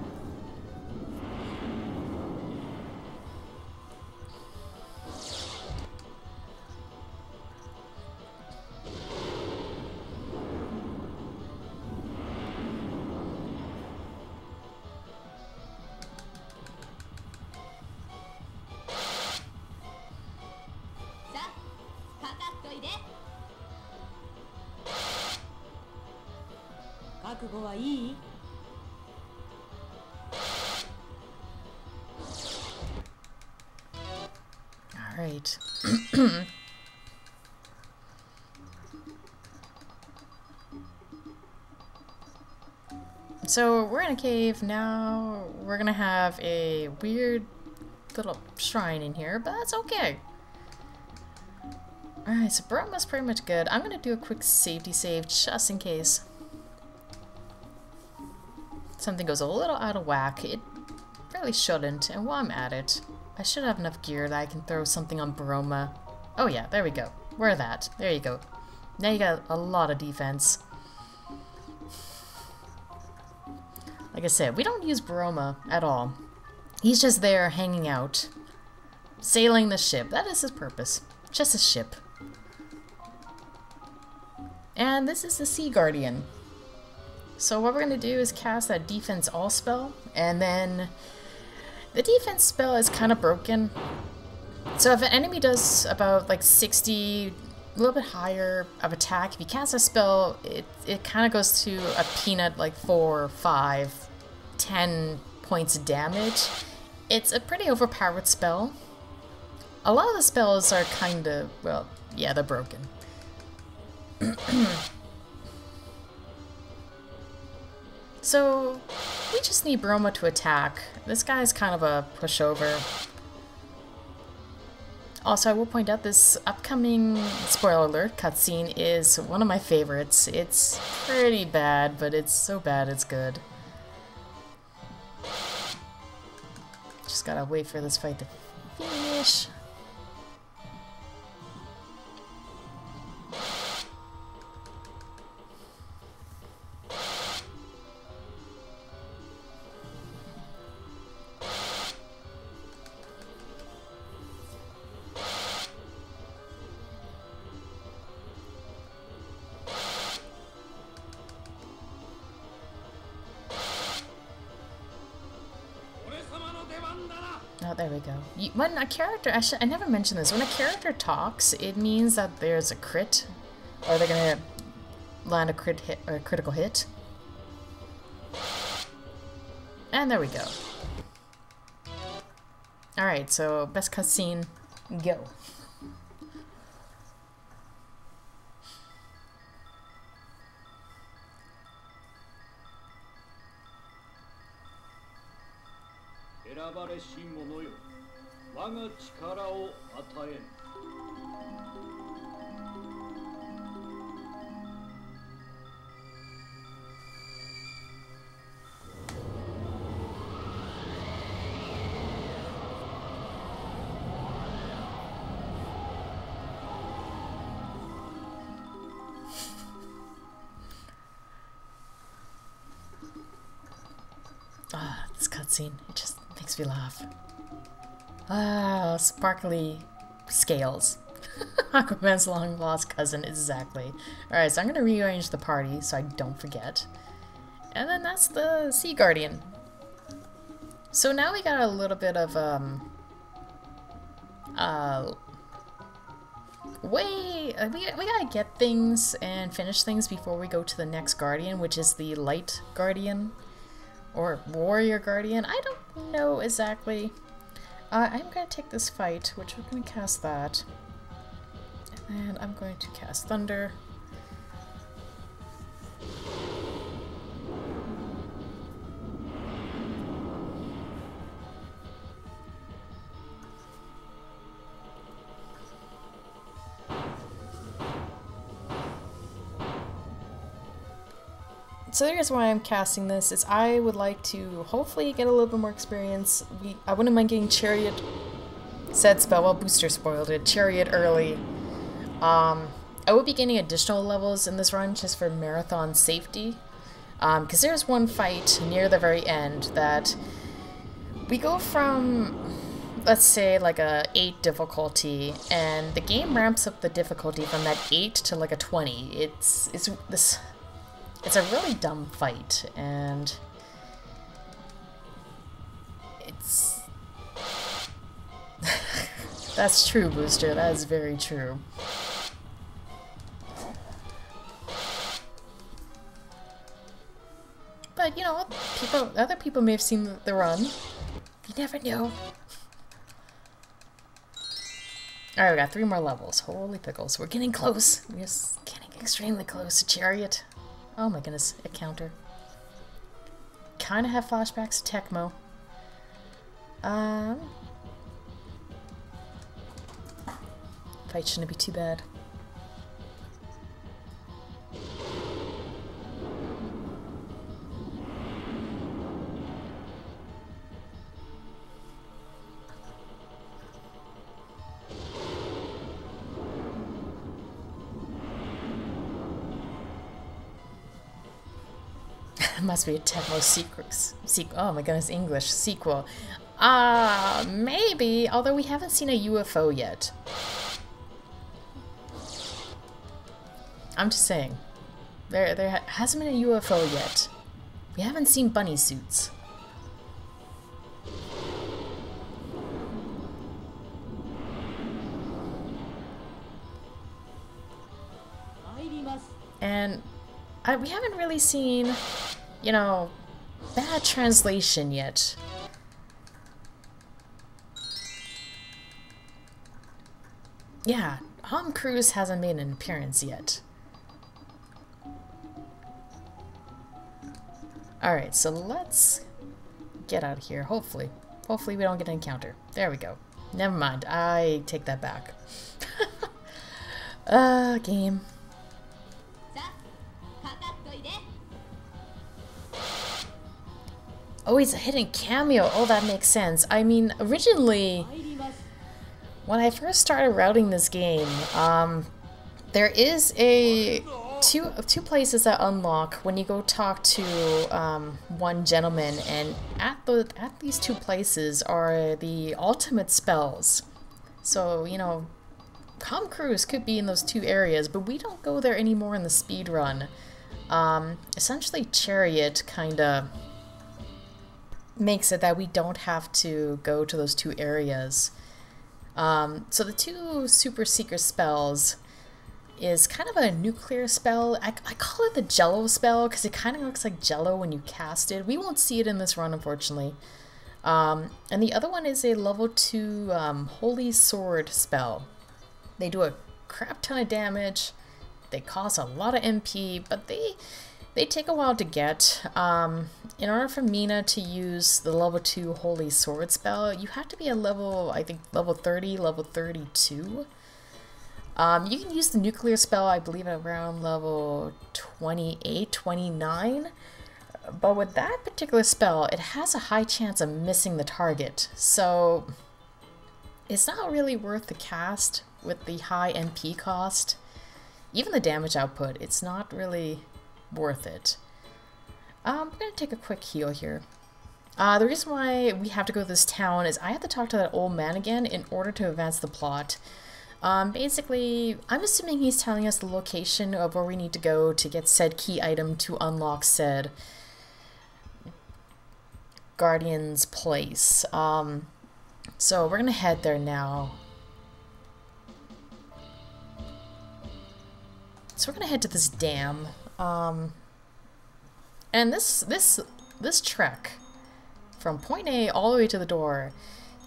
Speaker 1: Alright. So we're in a cave now. We're gonna have a weird little shrine in here, but that's okay. Alright, so Baroma's pretty much good. I'm gonna do a quick safety save just in case something goes a little out of whack. It really shouldn't, and while I'm at it, I should have enough gear that I can throw something on Baroma. Oh yeah, there we go. Wear that. There you go. Now you got a lot of defense. Like I said, we don't use Baroma at all. He's just there hanging out, sailing the ship. That is his purpose. Just a ship. And this is the Sea Guardian. So what we're going to do is cast that defense all spell, and then the defense spell is kind of broken. So if an enemy does about like 60, a little bit higher of attack, if you cast a spell, it kind of goes to a peanut like 4, 5, 10 points of damage. It's a pretty overpowered spell. A lot of the spells are kind of, well, yeah, they're broken. So we just need Baroma to attack. This guy's kind of a pushover. Also, I will point out this upcoming, spoiler alert, cutscene is one of my favorites. It's pretty bad, but it's so bad it's good. Just gotta wait for this fight to finish. Oh, there we go. When a character, I never mentioned this, when a character talks, it means that there's a crit, or they're gonna land a crit hit, or a critical hit. And there we go. Alright, so best cutscene, go. Ah, this cutscene, it just makes me laugh. Ah, sparkly scales. Aquaman's long lost cousin, exactly. Alright, so I'm gonna rearrange the party so I don't forget. And then that's the Sea Guardian. So now we got a little bit of, we gotta get things and finish things before we go to the next Guardian, which is the Light Guardian. Or Warrior Guardian. I don't know exactly. I'm going to take this fight, which I'm going to cast that. And I'm going to cast Thunder. So the reason why I'm casting this is I would like to hopefully get a little bit more experience. I wouldn't mind getting Chariot said spell, well, Booster spoiled it, Chariot early. I would be getting additional levels in this run just for marathon safety. Because there's one fight near the very end that we go from, let's say, like a 8 difficulty, and the game ramps up the difficulty from that 8 to like a 20. It's a really dumb fight, and it's... That's true, Booster. That is very true. But, you know, other people may have seen the run. You never know. Alright, we got 3 more levels. Holy pickles. We're getting close. We're just getting extremely close to Chariot. Oh my goodness, a counter. Kinda have flashbacks to Tecmo. Fight shouldn't be too bad. Must be a Tecmo sequel. Oh my goodness, English sequel. Maybe, although we haven't seen a UFO yet. I'm just saying. There hasn't been a UFO yet. We haven't seen bunny suits. And we haven't really seen, you know, bad translation yet. Yeah, Tom Cruise hasn't made an appearance yet. Alright, so let's get out of here, hopefully. Hopefully we don't get an encounter. There we go. Never mind, I take that back. Game. Oh, he's a hidden cameo. Oh, that makes sense. I mean, originally, when I first started routing this game, there is two places that unlock when you go talk to one gentleman, and at these 2 places are the ultimate spells. So, you know, Tom Cruise could be in those 2 areas, but we don't go there anymore in the speed run. Essentially, Chariot kinda makes it that we don't have to go to those 2 areas. So the 2 super secret spells is kind of a nuclear spell. I call it the Jello spell because it kind of looks like Jello when you cast it. We won't see it in this run, unfortunately. And the other one is a level 2 Holy Sword spell. They do a crap ton of damage. They cost a lot of MP, but they take a while to get. In order for Mina to use the level 2 Holy Sword spell, you have to be a level, I think, level 30, level 32. You can use the nuclear spell, I believe, at around level 28, 29. But with that particular spell, it has a high chance of missing the target. So it's not really worth the cast with the high MP cost. Even the damage output, it's not really worth it. I'm gonna take a quick heal here. The reason why we have to go to this town is I have to talk to that old man again in order to advance the plot. Basically, I'm assuming he's telling us the location of where we need to go to get said key item to unlock said Guardian's place. So we're gonna head there now. So we're gonna head to this dam. And this this trek from point A all the way to the door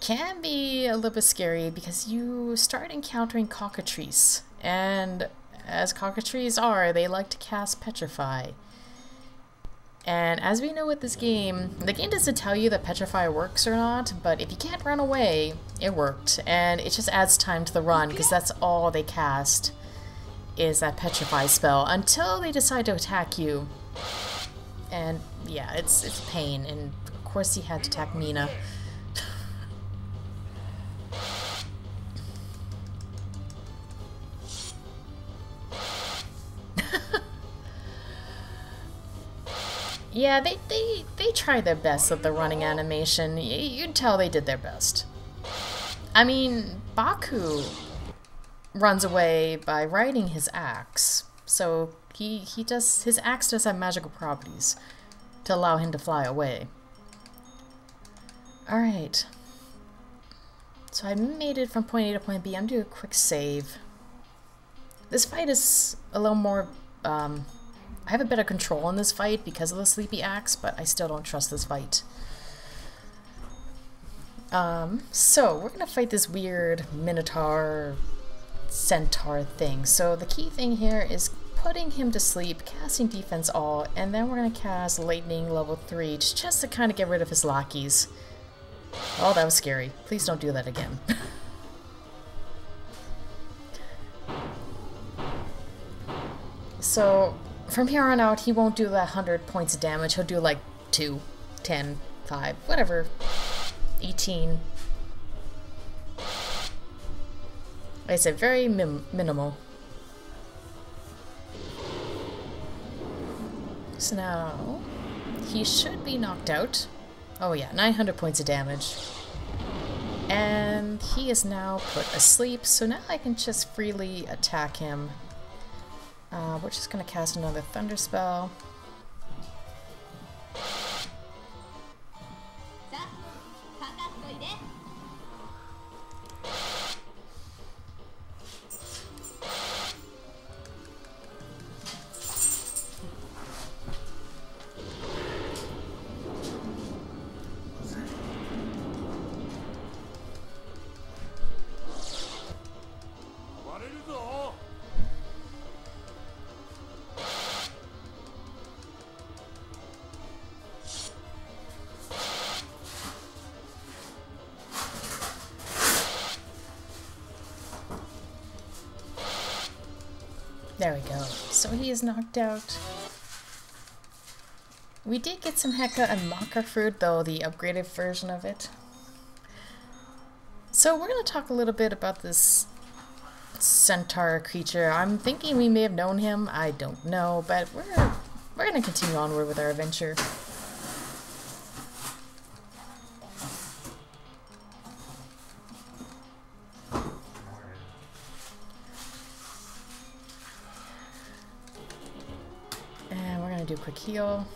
Speaker 1: can be a little bit scary because you start encountering cockatrices, and as cockatrices are, they like to cast Petrify. And as we know with this game, the game doesn't tell you that Petrify works or not, but if you can't run away, it worked. And it just adds time to the run, because that's all they cast, is that Petrify spell, until they decide to attack you. And yeah, it's pain, and of course he had to attack Mina. Yeah, they tried their best with the running animation. You'd tell they did their best. I mean, Baku runs away by riding his axe. So his axe does have magical properties to allow him to fly away. Alright. So I made it from point A to point B. I'm gonna do a quick save. This fight is a little more I have a better control in this fight because of the sleepy axe, but I still don't trust this fight. So we're gonna fight this weird Minotaur centaur thing. So the key thing here is putting him to sleep, casting defense all, and then we're gonna cast lightning level 3 just to kind of get rid of his lackeys. Oh, that was scary. Please don't do that again. So from here on out, he won't do that 100 points of damage. He'll do like 2, 10, 5, whatever. 18. Like I said, very minimal. So now, he should be knocked out. Oh yeah, 900 points of damage. And he is now put asleep, so now I can just freely attack him. We're just going to cast another Thunder spell. There we go. So he is knocked out. We did get some Heka and Maca fruit, though, the upgraded version of it. So we're going to talk a little bit about this centaur creature. I'm thinking we may have known him. I don't know, but we're going to continue onward with our adventure. Do a quick heal.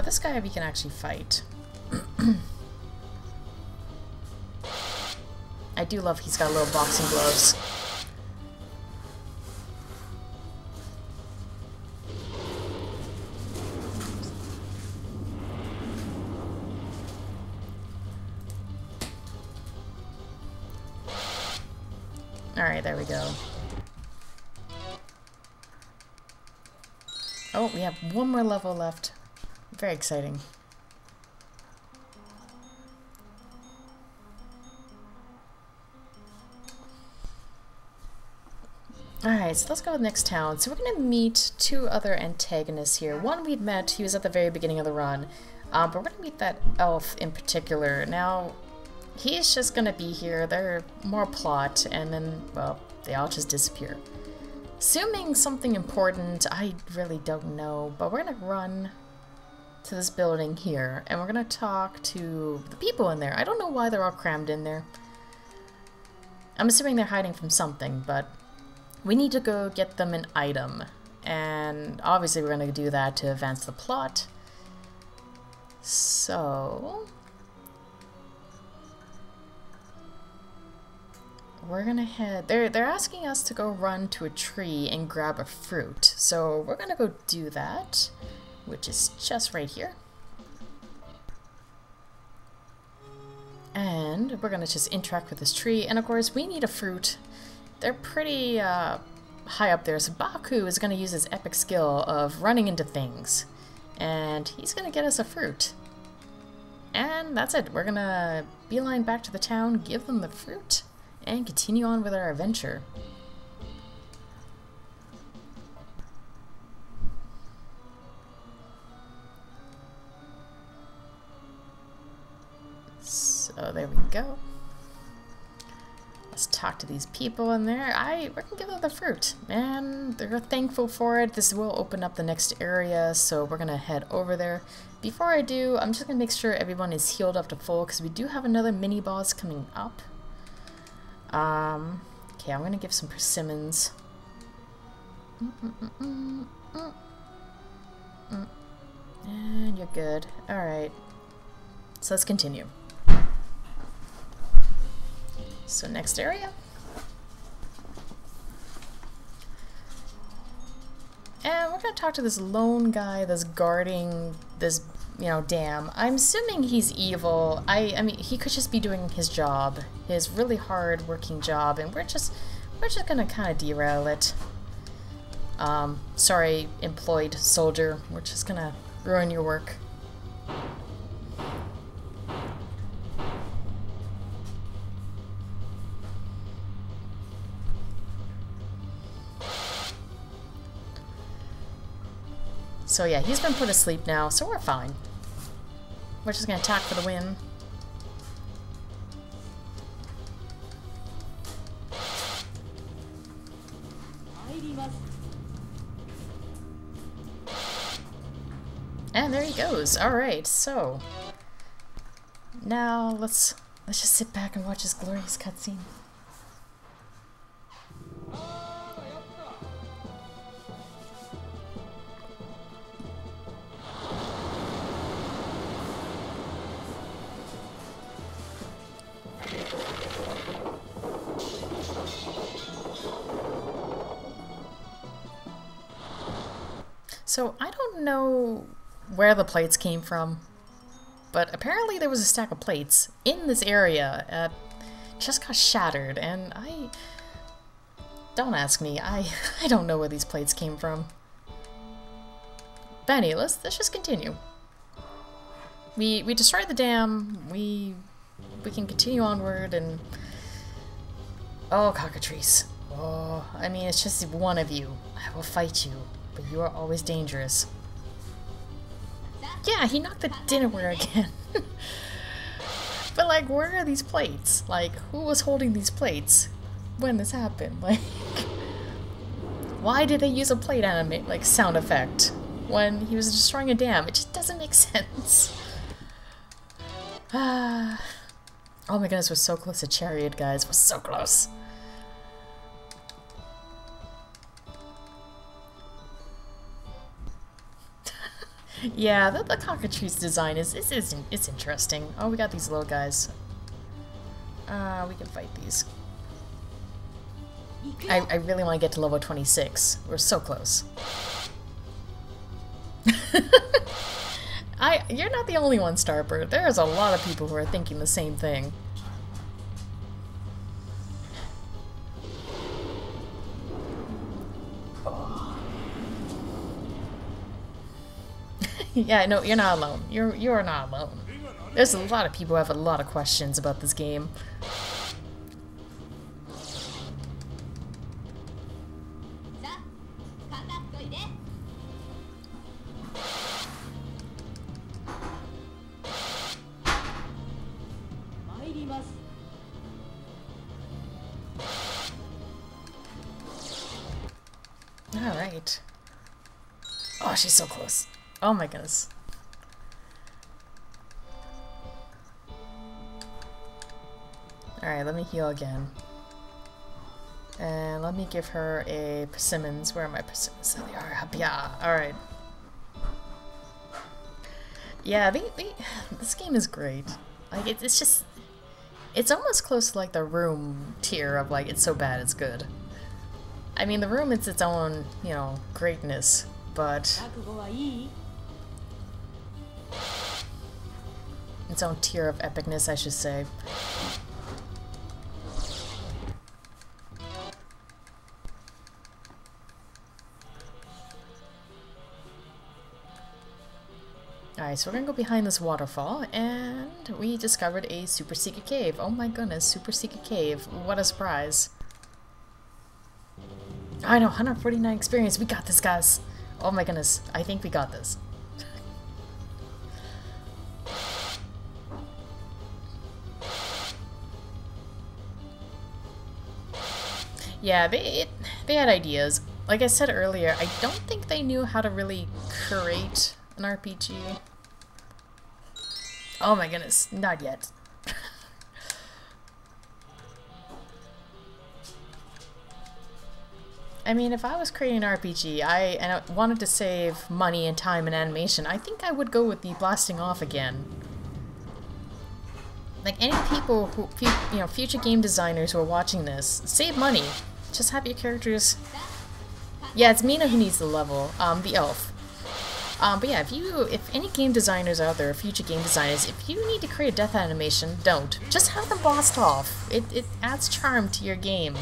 Speaker 1: This guy we can actually fight. I do love he's got little boxing gloves. Alright, there we go. Oh, we have one more level left. Very exciting. Alright, so let's go to the next town. So we're going to meet two other antagonists here. One we'd met, he was at the very beginning of the run. But we're going to meet that elf in particular. Now, he's just going to be here. They're more plot, and then, well, they all just disappear. Assuming something important, I really don't know, but we're going to run to this building here, and we're going to talk to the people in there. I don't know why they're all crammed in there. I'm assuming they're hiding from something, but we need to go get them an item, and obviously we're going to do that to advance the plot. So we're gonna head... They're asking us to go run to a tree and grab a fruit. So we're gonna go do that, which is just right here. And we're gonna just interact with this tree. And of course, we need a fruit. They're pretty high up there. So Baku is gonna use his epic skill of running into things. And he's gonna get us a fruit. And that's it. We're gonna beeline back to the town, give them the fruit, and continue on with our adventure. So there we go. Let's talk to these people in there. We're gonna give them the fruit, and they're thankful for it. This will open up the next area, so we're gonna head over there. Before I do, I'm just gonna make sure everyone is healed up to full, because we do have another mini boss coming up. Okay, I'm gonna give some persimmons. And you're good. Alright. So let's continue. So next area. And we're gonna talk to this lone guy that's guarding this, you know, dam. I'm assuming he's evil. I mean, he could just be doing his job, his really hard working job, and we're just gonna kind of derail it. Sorry, employed soldier. We're just gonna ruin your work. So yeah, he's been put to sleep now, so we're fine. We're just gonna attack for the win. And there he goes. Alright, so now let's just sit back and watch this glorious cutscene. So I don't know where the plates came from, but apparently there was a stack of plates in this area. Just got shattered, and don't ask me. I don't know where these plates came from. But anyway, let's just continue. We destroyed the dam. We can continue onward, and oh, cockatrice. Oh, I mean, it's just one of you. I will fight you. But you are always dangerous. Yeah, he knocked the dinnerware again. But like, where are these plates? Like, who was holding these plates when this happened? Like, why did they use a plate animate, like, sound effect when he was destroying a dam? It just doesn't make sense. Oh my goodness, we're so close to Chariot, guys. We're so close. Yeah, the cockatrice design is interesting. Oh, we got these little guys. We can fight these. I really want to get to level 26. We're so close. You're not the only one, Starper. There's a lot of people who are thinking the same thing. Yeah, no, you're not alone. You're not alone. There's a lot of people who have a lot of questions about this game. Alright. Oh, she's so close. Oh my goodness. Alright, let me heal again. And let me give her a persimmons. Where are my persimmons? There they are. Yeah, alright. Yeah, this game is great. Like, it's just... It's almost close to like the Room tier of like, it's so bad it's good. I mean, the Room is its own, you know, greatness, but its own tier of epicness, I should say. Alright, so we're gonna go behind this waterfall, and we discovered a super secret cave. Oh my goodness, super secret cave. What a surprise. I know, 149 experience. We got this, guys. Oh my goodness, I think we got this. Yeah, they had ideas. Like I said earlier, I don't think they knew how to really create an RPG. Oh my goodness, not yet. I mean, if I was creating an RPG and I wanted to save money and time and animation, I think I would go with the blasting off again. Like, any people who, you know, future game designers who are watching this, save money. Just have your characters... Yeah, it's Mina who needs the level, the elf. But yeah, if any game designers out there, future game designers, if you need to create a death animation, don't. Just have them blast off. It adds charm to your game.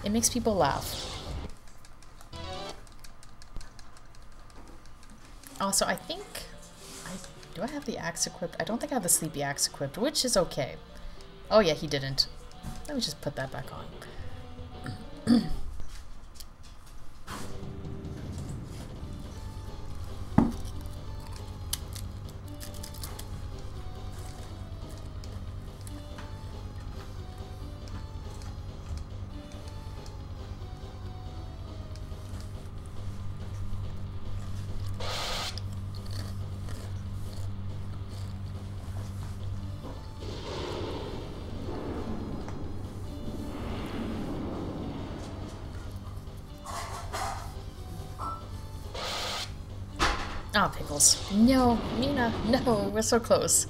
Speaker 1: It makes people laugh. Also, I think... do I have the axe equipped? I don't think I have the sleepy axe equipped, which is okay. Oh yeah, he didn't. Let me just put that back on. Oh, pickles. No, Mina, no, we're so close.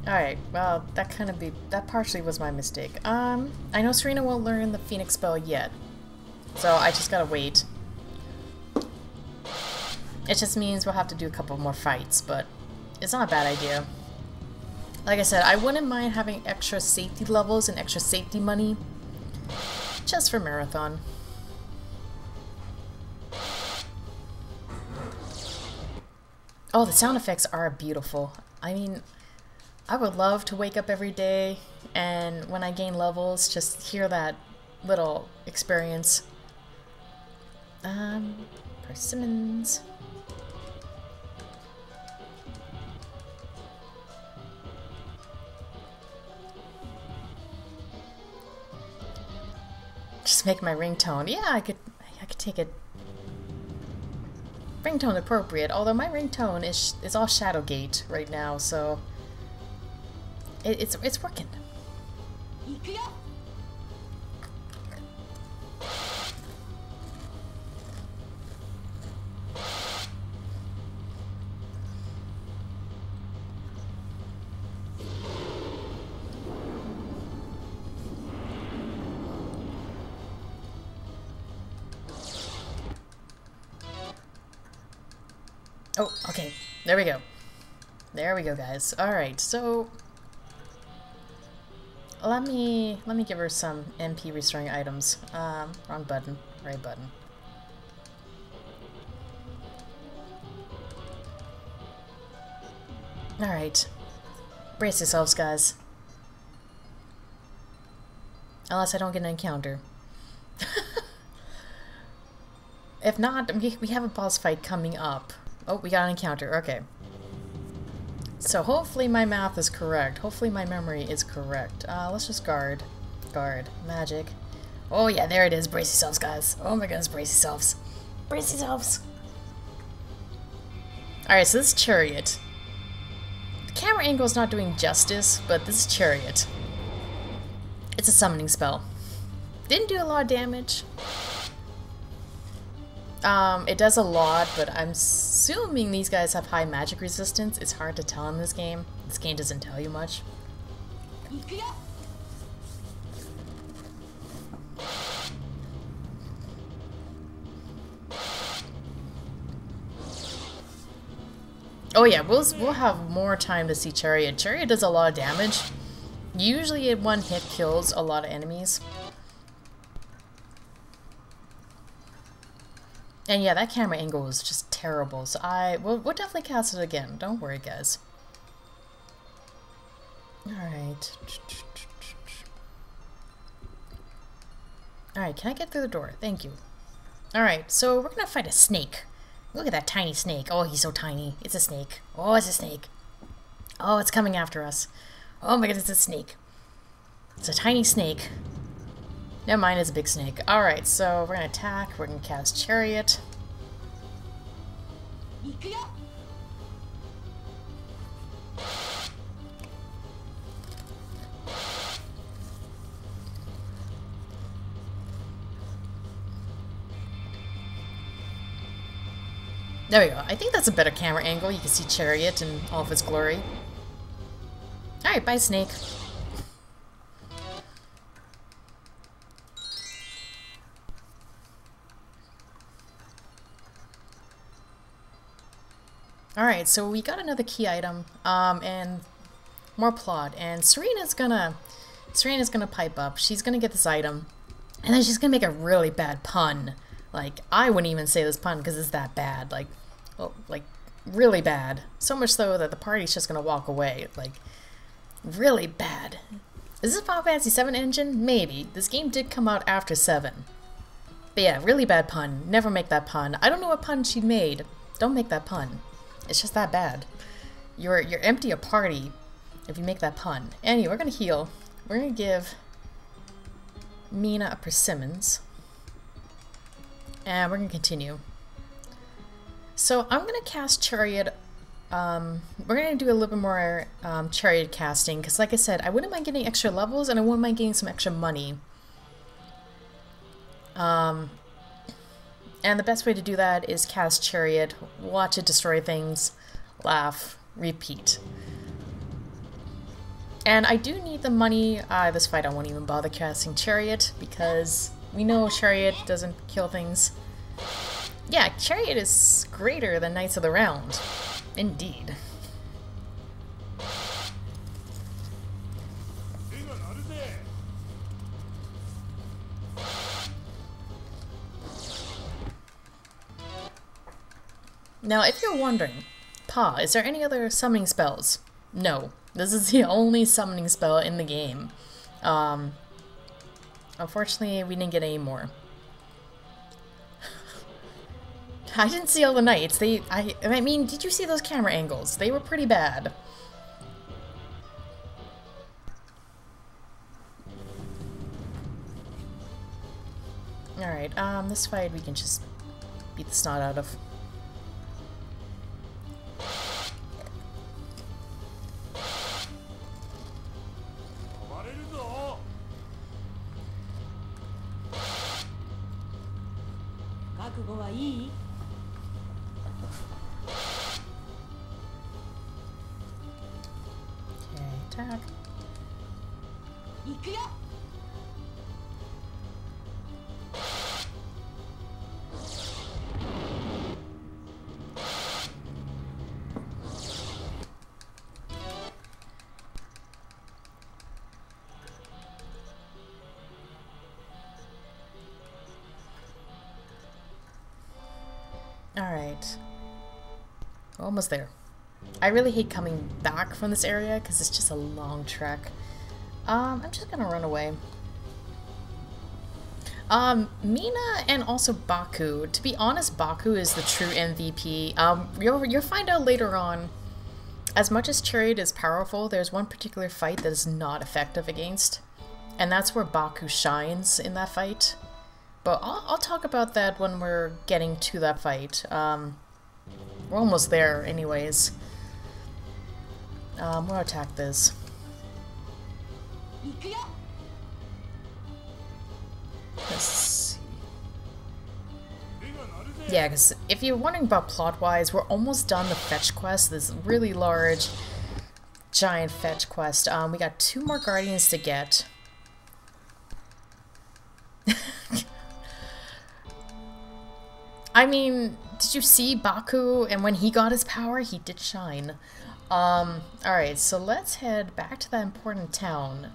Speaker 1: Alright, well, that partially was my mistake. I know Serena won't learn the Phoenix spell yet, so I just gotta wait. It just means we'll have to do a couple more fights, but it's not a bad idea. Like I said, I wouldn't mind having extra safety levels and extra safety money, just for Marathon. Oh, the sound effects are beautiful. I mean, I would love to wake up every day and when I gain levels, just hear that little experience. Persimmons. Just make my ringtone. Yeah, I could take it. Ringtone appropriate, although my ringtone is all Shadowgate right now, so it's working. Oh, okay. There we go. There we go, guys. Alright, so let me give her some MP restoring items. Wrong button. Right button. Alright. Brace yourselves, guys. Unless I don't get an encounter. If not, we have a boss fight coming up. Oh, we got an encounter. Okay. So hopefully my math is correct. Hopefully my memory is correct. Let's just guard. Guard. Magic. Oh yeah, there it is. Brace yourselves, guys. Oh my goodness, brace yourselves. Brace yourselves. Alright, so this is Chariot. The camera angle is not doing justice, but this is Chariot. It's a summoning spell. Didn't do a lot of damage. It does a lot, but I'm assuming these guys have high magic resistance. It's hard to tell in this game. This game doesn't tell you much. Oh yeah, we'll have more time to see Chariot. Chariot does a lot of damage. Usually it one hit kills a lot of enemies. And yeah, that camera angle is just terrible, so we'll definitely cast it again. Don't worry, guys. Alright. Alright, can I get through the door? Thank you. Alright, so we're gonna fight a snake. Look at that tiny snake. Oh, he's so tiny. It's a snake. Oh, it's a snake. Oh, it's coming after us. Oh my god, it's a snake. It's a tiny snake. Never mind, it's a big snake. Alright, so we're gonna attack. We're gonna cast Chariot. There we go. I think that's a better camera angle. You can see Chariot in all of its glory. Alright, bye, snake. Alright, so we got another key item, and more plot, and Serena's gonna pipe up. She's gonna get this item, and then she's gonna make a really bad pun. Like, I wouldn't even say this pun because it's that bad. Like, well, like, really bad. So much so that the party's just gonna walk away. Like, really bad. Is this Final Fantasy VII engine? Maybe. This game did come out after 7. But yeah, really bad pun. Never make that pun. I don't know what pun she made. Don't make that pun. It's just that bad. You're empty a party if you make that pun. Anyway, we're gonna heal. We're gonna give Mina a persimmons. And we're gonna continue. So I'm gonna cast Chariot. We're gonna do a little bit more Chariot casting, because like I said, I wouldn't mind getting extra levels and I wouldn't mind getting some extra money. And the best way to do that is cast Chariot, watch it destroy things, laugh, repeat. And I do need the money. This fight I won't even bother casting Chariot, because we know Chariot doesn't kill things. Yeah, Chariot is greater than Knights of the Round. Indeed. Now, if you're wondering, Pa, is there any other summoning spells? No. This is the only summoning spell in the game. Unfortunately, we didn't get any more. I didn't see all the knights. I mean, did you see those camera angles? They were pretty bad. Alright, this fight we can just beat the snot out of. Okay, attack. Alright. Almost there. I really hate coming back from this area because it's just a long trek. I'm just gonna run away. Mina and also Baku. To be honest, Baku is the true MVP. You'll find out later on. As much as Chariot is powerful, there's one particular fight that is not effective against. And that's where Baku shines in that fight. But I'll talk about that when we're getting to that fight. We're almost there anyways. We'll attack this. Let's see. Yeah, because if you're wondering about plot-wise, we're almost done the fetch quest, this really large giant fetch quest. We got 2 more guardians to get. I mean, did you see Baku? And when he got his power, he did shine. Alright, so let's head back to that important town.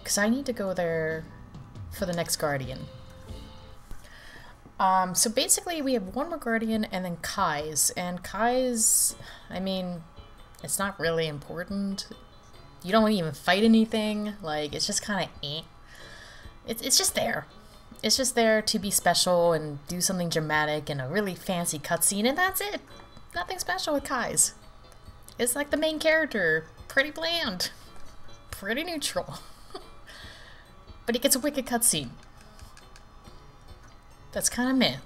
Speaker 1: Because I need to go there for the next guardian. So basically we have 1 more guardian and then Kai's. And Kai's, I mean, it's not really important. You don't even fight anything. Like, it's just kind of eh. It's just there. It's just there to be special and do something dramatic and a really fancy cutscene, and that's it. Nothing special with Kai's. It's like the main character. Pretty bland. Pretty neutral. But he gets a wicked cutscene. That's kind of meh.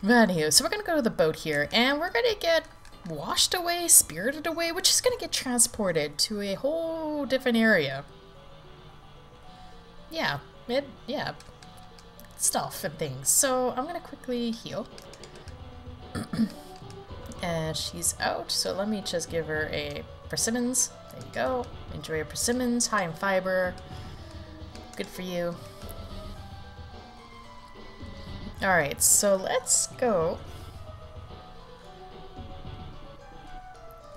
Speaker 1: But anywho, so we're gonna go to the boat here, and we're gonna get washed away, spirited away, which is gonna get transported to a whole different area. Yeah, stuff and things. So I'm gonna quickly heal. And she's out, so let me just give her a persimmons. There you go. Enjoy your persimmons, high in fiber. Good for you. Alright, so let's go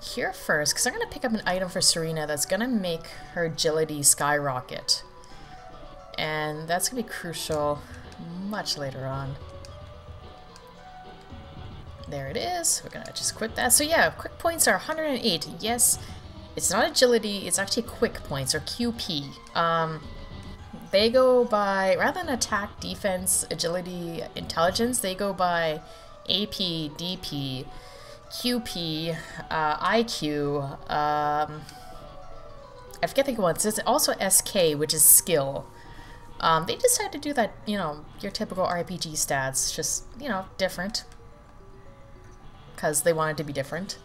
Speaker 1: here first, because I'm going to pick up an item for Serena that's going to make her agility skyrocket. And that's going to be crucial much later on. There it is. We're going to just quit that. So yeah, quick points are 108. Yes, it's not agility, it's actually quick points, or QP. They go by, rather than attack, defense, agility, intelligence, they go by AP, DP, QP, IQ, I forget the ones. There's also SK, which is skill. They decided to do that, you know, your typical RPG stats, just, you know, different. Because they wanted to be different.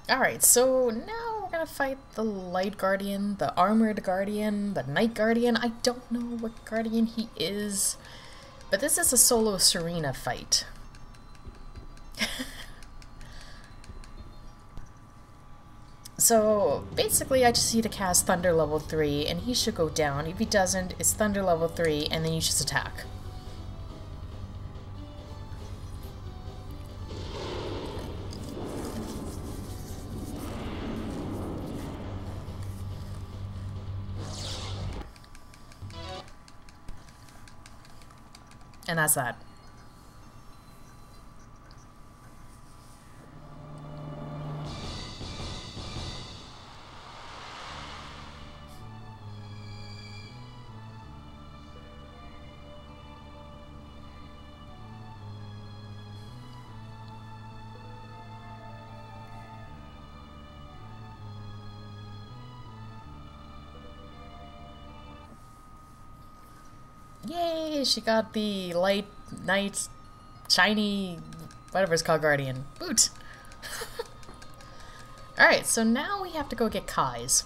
Speaker 1: Alright, so now we're gonna fight the Light Guardian, the Armored Guardian, the Night Guardian. I don't know what Guardian he is, but this is a solo Serena fight. So basically I just need to cast Thunder level 3 and he should go down. If he doesn't, it's Thunder level 3 and then you just attack. And that's that. Yay! She got the light, night, shiny, whatever it's called, Guardian. Boot! Alright, so now we have to go get Kai's.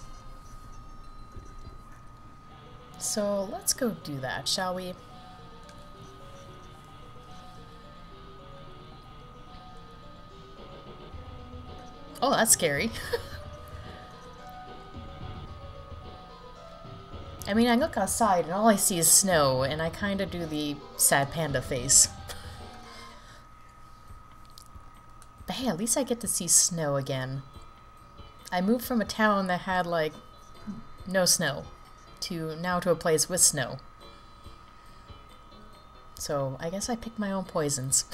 Speaker 1: So let's go do that, shall we? Oh, that's scary. I mean, I look outside and all I see is snow, and I kind of do the sad panda face. But hey, at least I get to see snow again. I moved from a town that had, like, no snow, to now to a place with snow. So, I guess I picked my own poisons.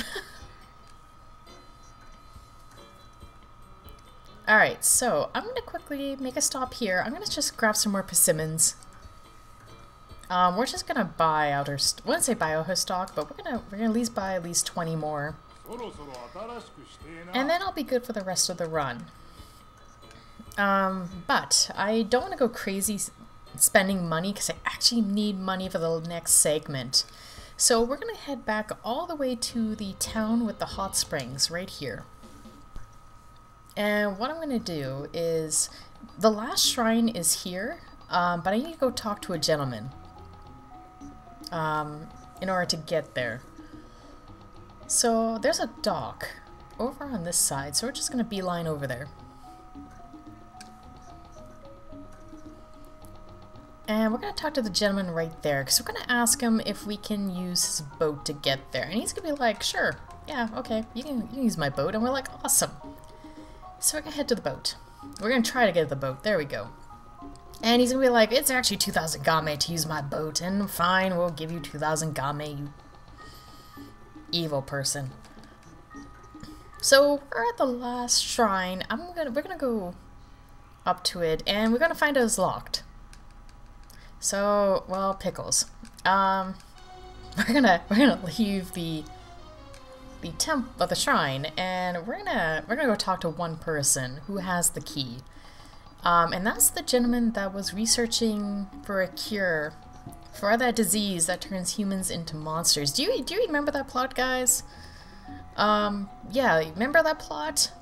Speaker 1: Alright, so I'm gonna quickly make a stop here. I'm gonna just grab some more persimmons. We're just gonna buy out her. I wouldn't say buy out her stock, but we're gonna at least buy at least 20 more, and then I'll be good for the rest of the run. But I don't want to go crazy spending money because I actually need money for the next segment. So we're gonna head back all the way to the town with the hot springs right here. And what I'm gonna do is the last shrine is here, but I need to go talk to a gentleman. In order to get there. So there's a dock over on this side, so we're just gonna beeline over there. And we're gonna talk to the gentleman right there, because we're gonna ask him if we can use his boat to get there. And he's gonna be like, sure, yeah, okay, you can use my boat. And we're like, awesome. So we're gonna head to the boat. We're gonna try to get to the boat. There we go. And he's gonna be like, it's actually 2,000 game to use my boat. And fine, we'll give you 2,000 game, you evil person. So we're at the last shrine. We're gonna go up to it, and we're gonna find out it's locked. So, well, pickles. We're gonna leave the shrine, and we're gonna go talk to one person who has the key. And that's the gentleman that was researching for a cure for that disease that turns humans into monsters. Do you remember that plot, guys? Yeah, remember that plot?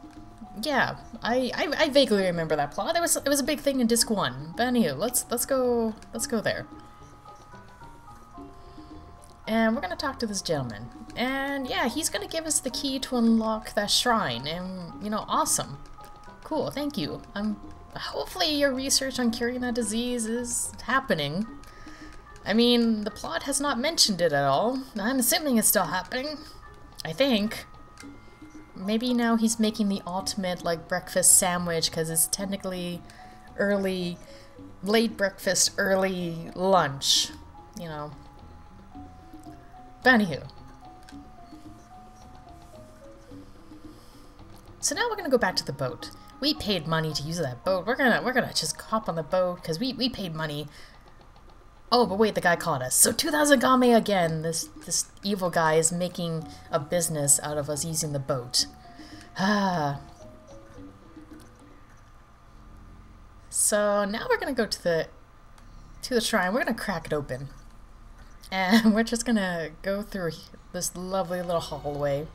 Speaker 1: Yeah, I vaguely remember that plot. It was a big thing in Disc 1. But anyway, let's go there. And we're gonna talk to this gentleman. And yeah, he's gonna give us the key to unlock that shrine. And, you know, awesome. Cool, thank you. Hopefully your research on curing that disease is happening. I mean, the plot has not mentioned it at all. I'm assuming it's still happening. I think. Maybe now he's making the ultimate, like, breakfast sandwich, because it's technically late breakfast, early lunch, you know. But anywho. So now we're gonna go back to the boat. We paid money to use that boat. We're gonna just hop on the boat, because we paid money. Oh, but wait, the guy caught us. So 2,000 game again. This evil guy is making a business out of us using the boat. Ah. So now we're gonna go to the shrine. We're gonna crack it open. And we're just gonna go through this lovely little hallway.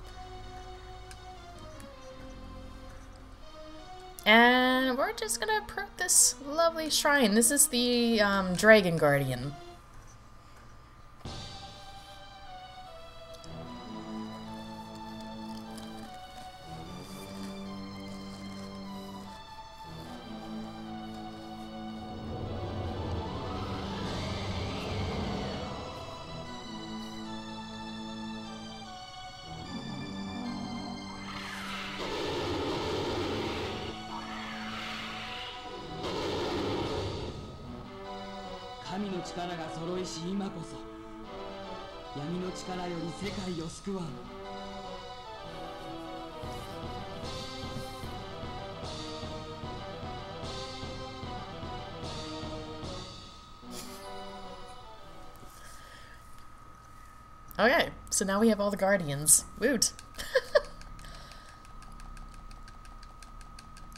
Speaker 1: And we're just gonna approach this lovely shrine. This is the Dragon Guardian. Okay, so now we have all the guardians. Woot!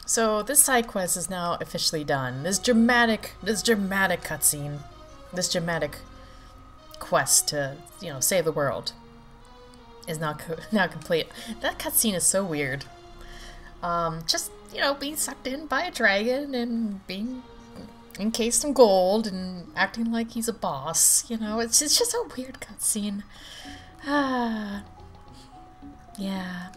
Speaker 1: So this side quest is now officially done. This dramatic cutscene, this dramatic quest to, you know, save the world is now complete. That cutscene is so weird. Just, you know, being sucked in by a dragon and being encased in gold and acting like he's a boss, you know, it's just a weird cutscene. Ah, yeah.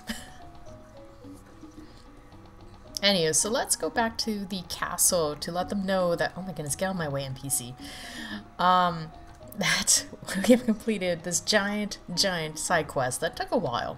Speaker 1: Anyway, so let's go back to the castle to let them know that, oh my goodness, get out of my way, NPC. That we have completed this giant side quest that took a while.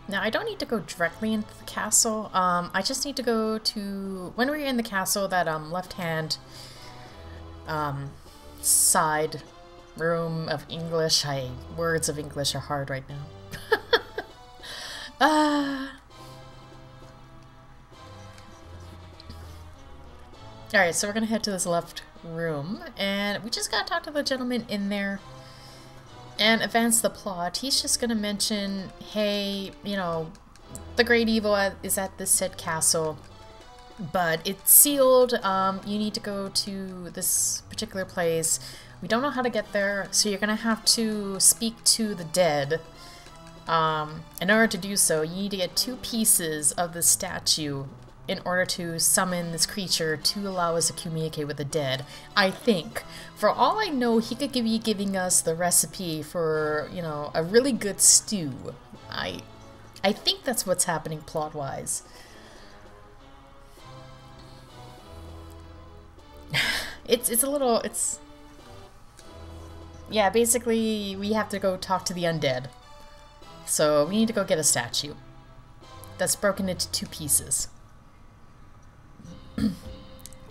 Speaker 1: Now, I don't need to go directly into the castle. I just need to go to, when we're in the castle, that left-hand side room of English. Words of English are hard right now. Alright, so we're gonna head to this left room, and we just gotta talk to the gentleman in there and advance the plot. He's just gonna mention, hey, you know, the Great Evil is at this said castle, but it's sealed. You need to go to this particular place. We don't know how to get there, so you're gonna have to speak to the dead In order to do so, you need to get 2 pieces of the statue in order to summon this creature to allow us to communicate with the dead, I think. For all I know, he could be giving us the recipe for, you know, a really good stew. I think that's what's happening plot-wise. It's a little, yeah, basically we have to go talk to the undead. So we need to go get a statue that's broken into 2 pieces.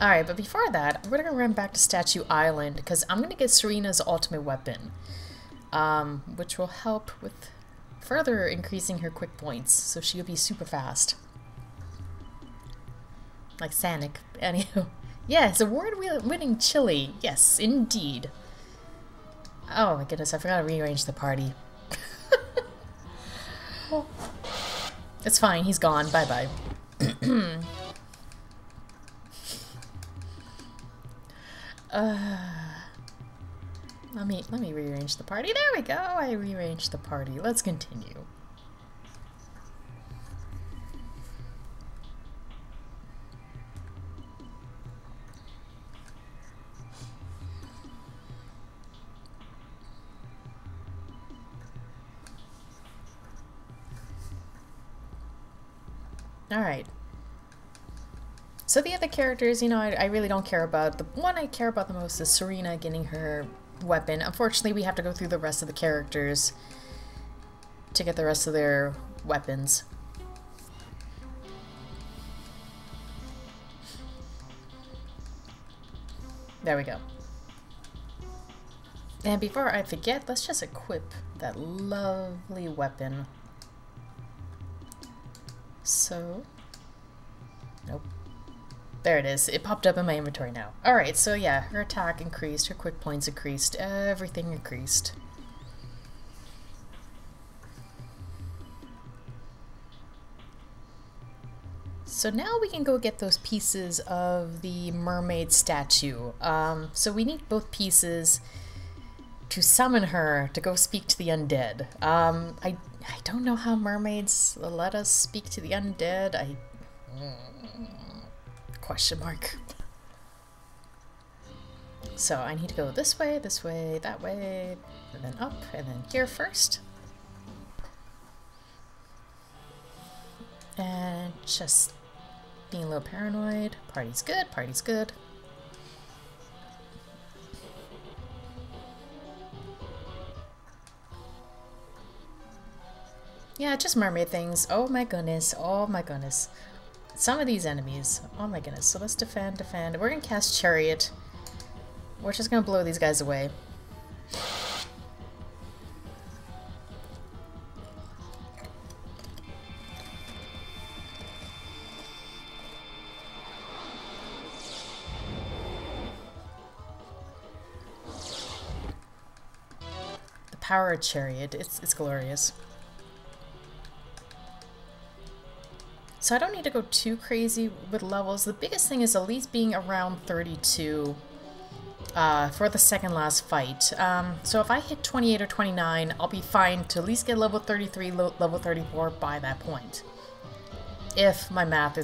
Speaker 1: Alright, but before that, we're gonna run back to Statue Island because I'm gonna get Serina's ultimate weapon, which will help with further increasing her quick points, so she'll be super fast. Like Sanic. Anywho. Yeah, it's award-winning chili. Yes, indeed. Oh my goodness, I forgot to rearrange the party. It's fine, he's gone. Bye-bye. Let me rearrange the party. There we go. I rearranged the party. Let's continue. Alright. So the other characters, you know, I really don't care about. The one I care about the most is Serina getting her weapon. Unfortunately, we have to go through the rest of the characters to get the rest of their weapons. There we go. And before I forget, let's just equip that lovely weapon. So, nope. There it is. It popped up in my inventory now. Alright, so yeah, her attack increased, her quick points increased, everything increased. So now we can go get those pieces of the mermaid statue. So we need both pieces to summon her to go speak to the undead. I don't know how mermaids let us speak to the undead. Question mark. So I need to go this way, that way, and then up, and then here first. And just being a little paranoid. Party's good, party's good. Yeah, just mermaid things. Oh my goodness, oh my goodness. Some of these enemies. Oh my goodness. So let's defend. We're gonna cast Chariot. We're just gonna blow these guys away. The power of Chariot. It's glorious. So I don't need to go too crazy with levels. The biggest thing is at least being around 32 for the second last fight. So if I hit 28 or 29, I'll be fine to at least get level 33, level 34 by that point. If my math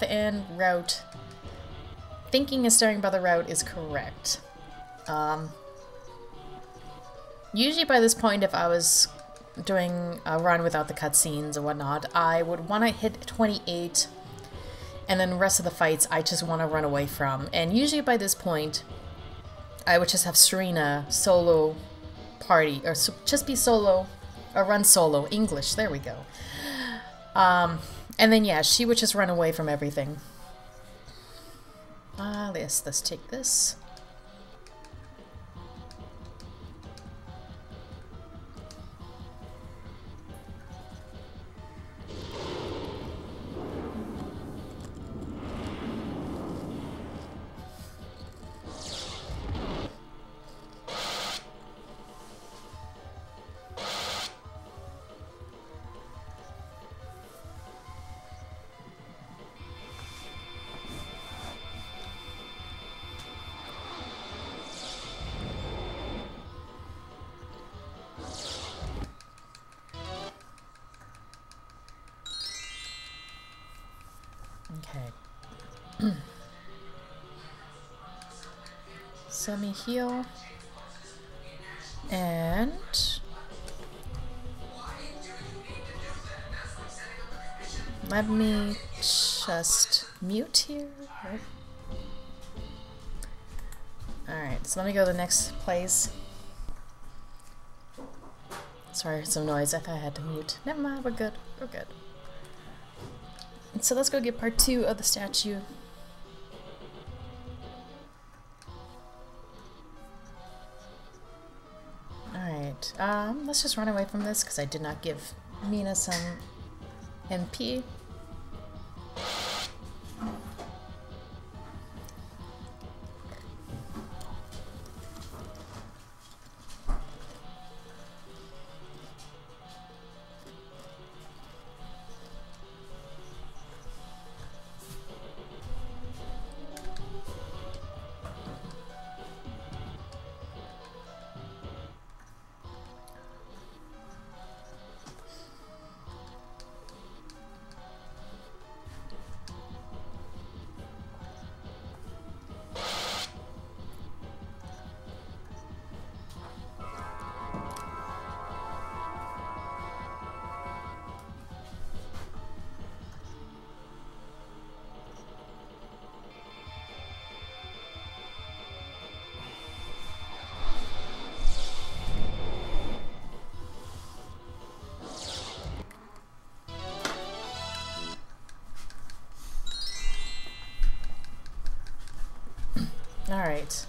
Speaker 1: and route, thinking and staring by the route is correct. Usually by this point, if I was doing a run without the cutscenes and whatnot, I would want to hit 28, and then the rest of the fights I just want to run away from. And usually by this point, I would just have Serina solo party, or just be solo, or run solo. English, there we go. And then yeah, she would just run away from everything. Let's take this. Okay. So let me heal. And... let me just mute here. Alright, so let me go to the next place. Sorry, some noise. I thought I had to mute. Never mind, we're good. We're good. So let's go get part 2 of the statue. Alright, let's just run away from this because I did not give Mina some MP. Alright.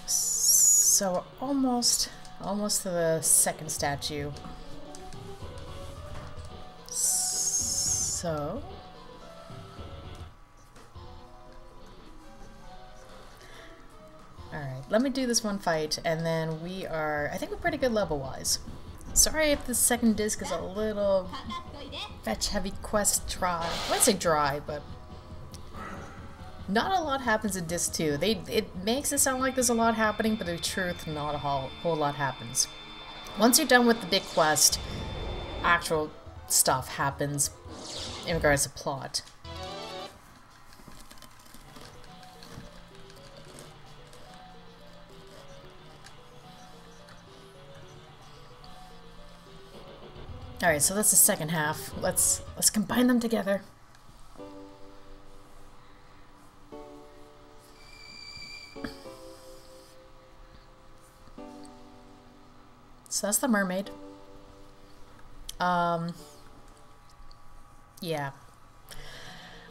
Speaker 1: So almost to the second statue. So... alright, let me do this one fight and then we are... I think we're pretty good level-wise. Sorry if the second disc is a little fetch-heavy quest dry. I wouldn't say dry, but... not a lot happens in Disc 2. It makes it sound like there's a lot happening, but in truth, not a whole lot happens. Once you're done with the big quest, actual stuff happens in regards to plot. Alright, so that's the second half. Let's combine them together. So that's the mermaid. Yeah.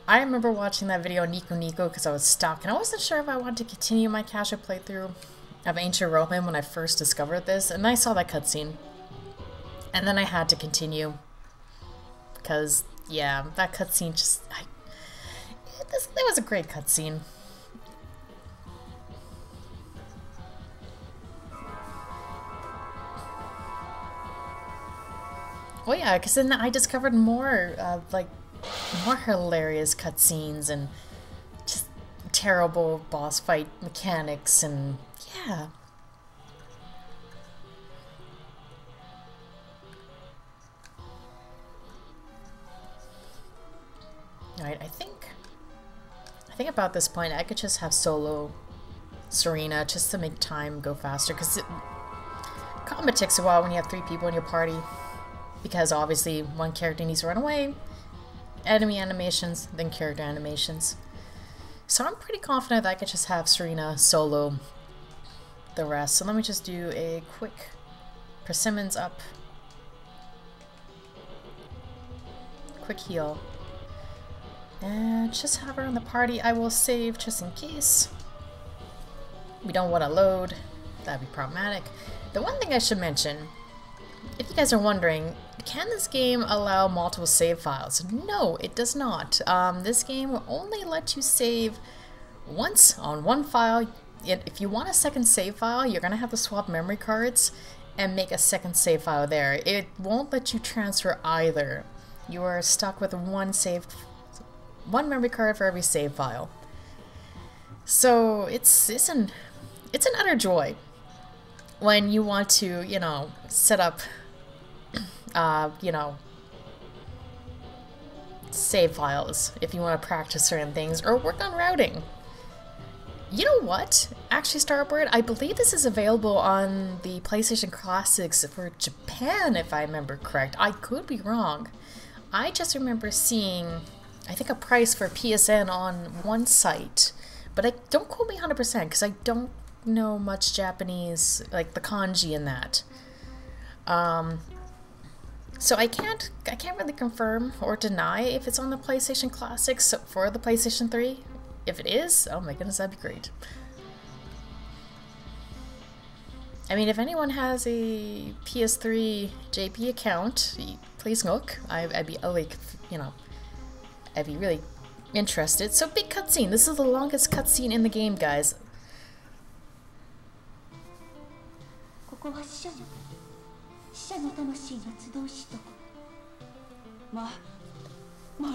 Speaker 1: I remember watching that video Nico Nico because I was stuck and I wasn't sure if I wanted to continue my casual playthrough of Ancient Roman when I first discovered this, and I saw that cutscene. And then I had to continue. Because, yeah, that cutscene just... that was a great cutscene. Oh yeah, because then I discovered more, more hilarious cutscenes and just terrible boss fight mechanics and, yeah. Alright, I think about this point I could just have solo Serena just to make time go faster, because combat takes a while when you have 3 people in your party. Because obviously one character needs to run away, enemy animations, then character animations. So I'm pretty confident that I could just have Serena solo the rest. So let me just do a quick persimmons up. Quick heal. And just have her in the party. I will save just in case. We don't want to load. That'd be problematic. The one thing I should mention, if you guys are wondering, can this game allow multiple save files? No, it does not. This game will only let you save once on one file. If you want a second save file, you're going to have to swap memory cards and make a second save file there. It won't let you transfer either. You are stuck with one memory card for every save file. So it's an utter joy when you want to, you know, set up, you know, save files if you want to practice certain things or work on routing. You know what? Actually, Starboard, I believe this is available on the PlayStation Classics for Japan, if I remember correct. I could be wrong. I just remember seeing, I think, a price for PSN on one site. But don't quote me 100% because I don't know much Japanese, like the kanji in that. So I can't really confirm or deny if it's on the PlayStation Classics for the PlayStation 3. If it is, oh my goodness, that'd be great. I mean, if anyone has a PS3 JP account, please look. I'd be like, you know, I'd be really interested. So big cutscene. This is the longest cutscene in the game, guys.
Speaker 3: ここは死者の魂の集うしと。マ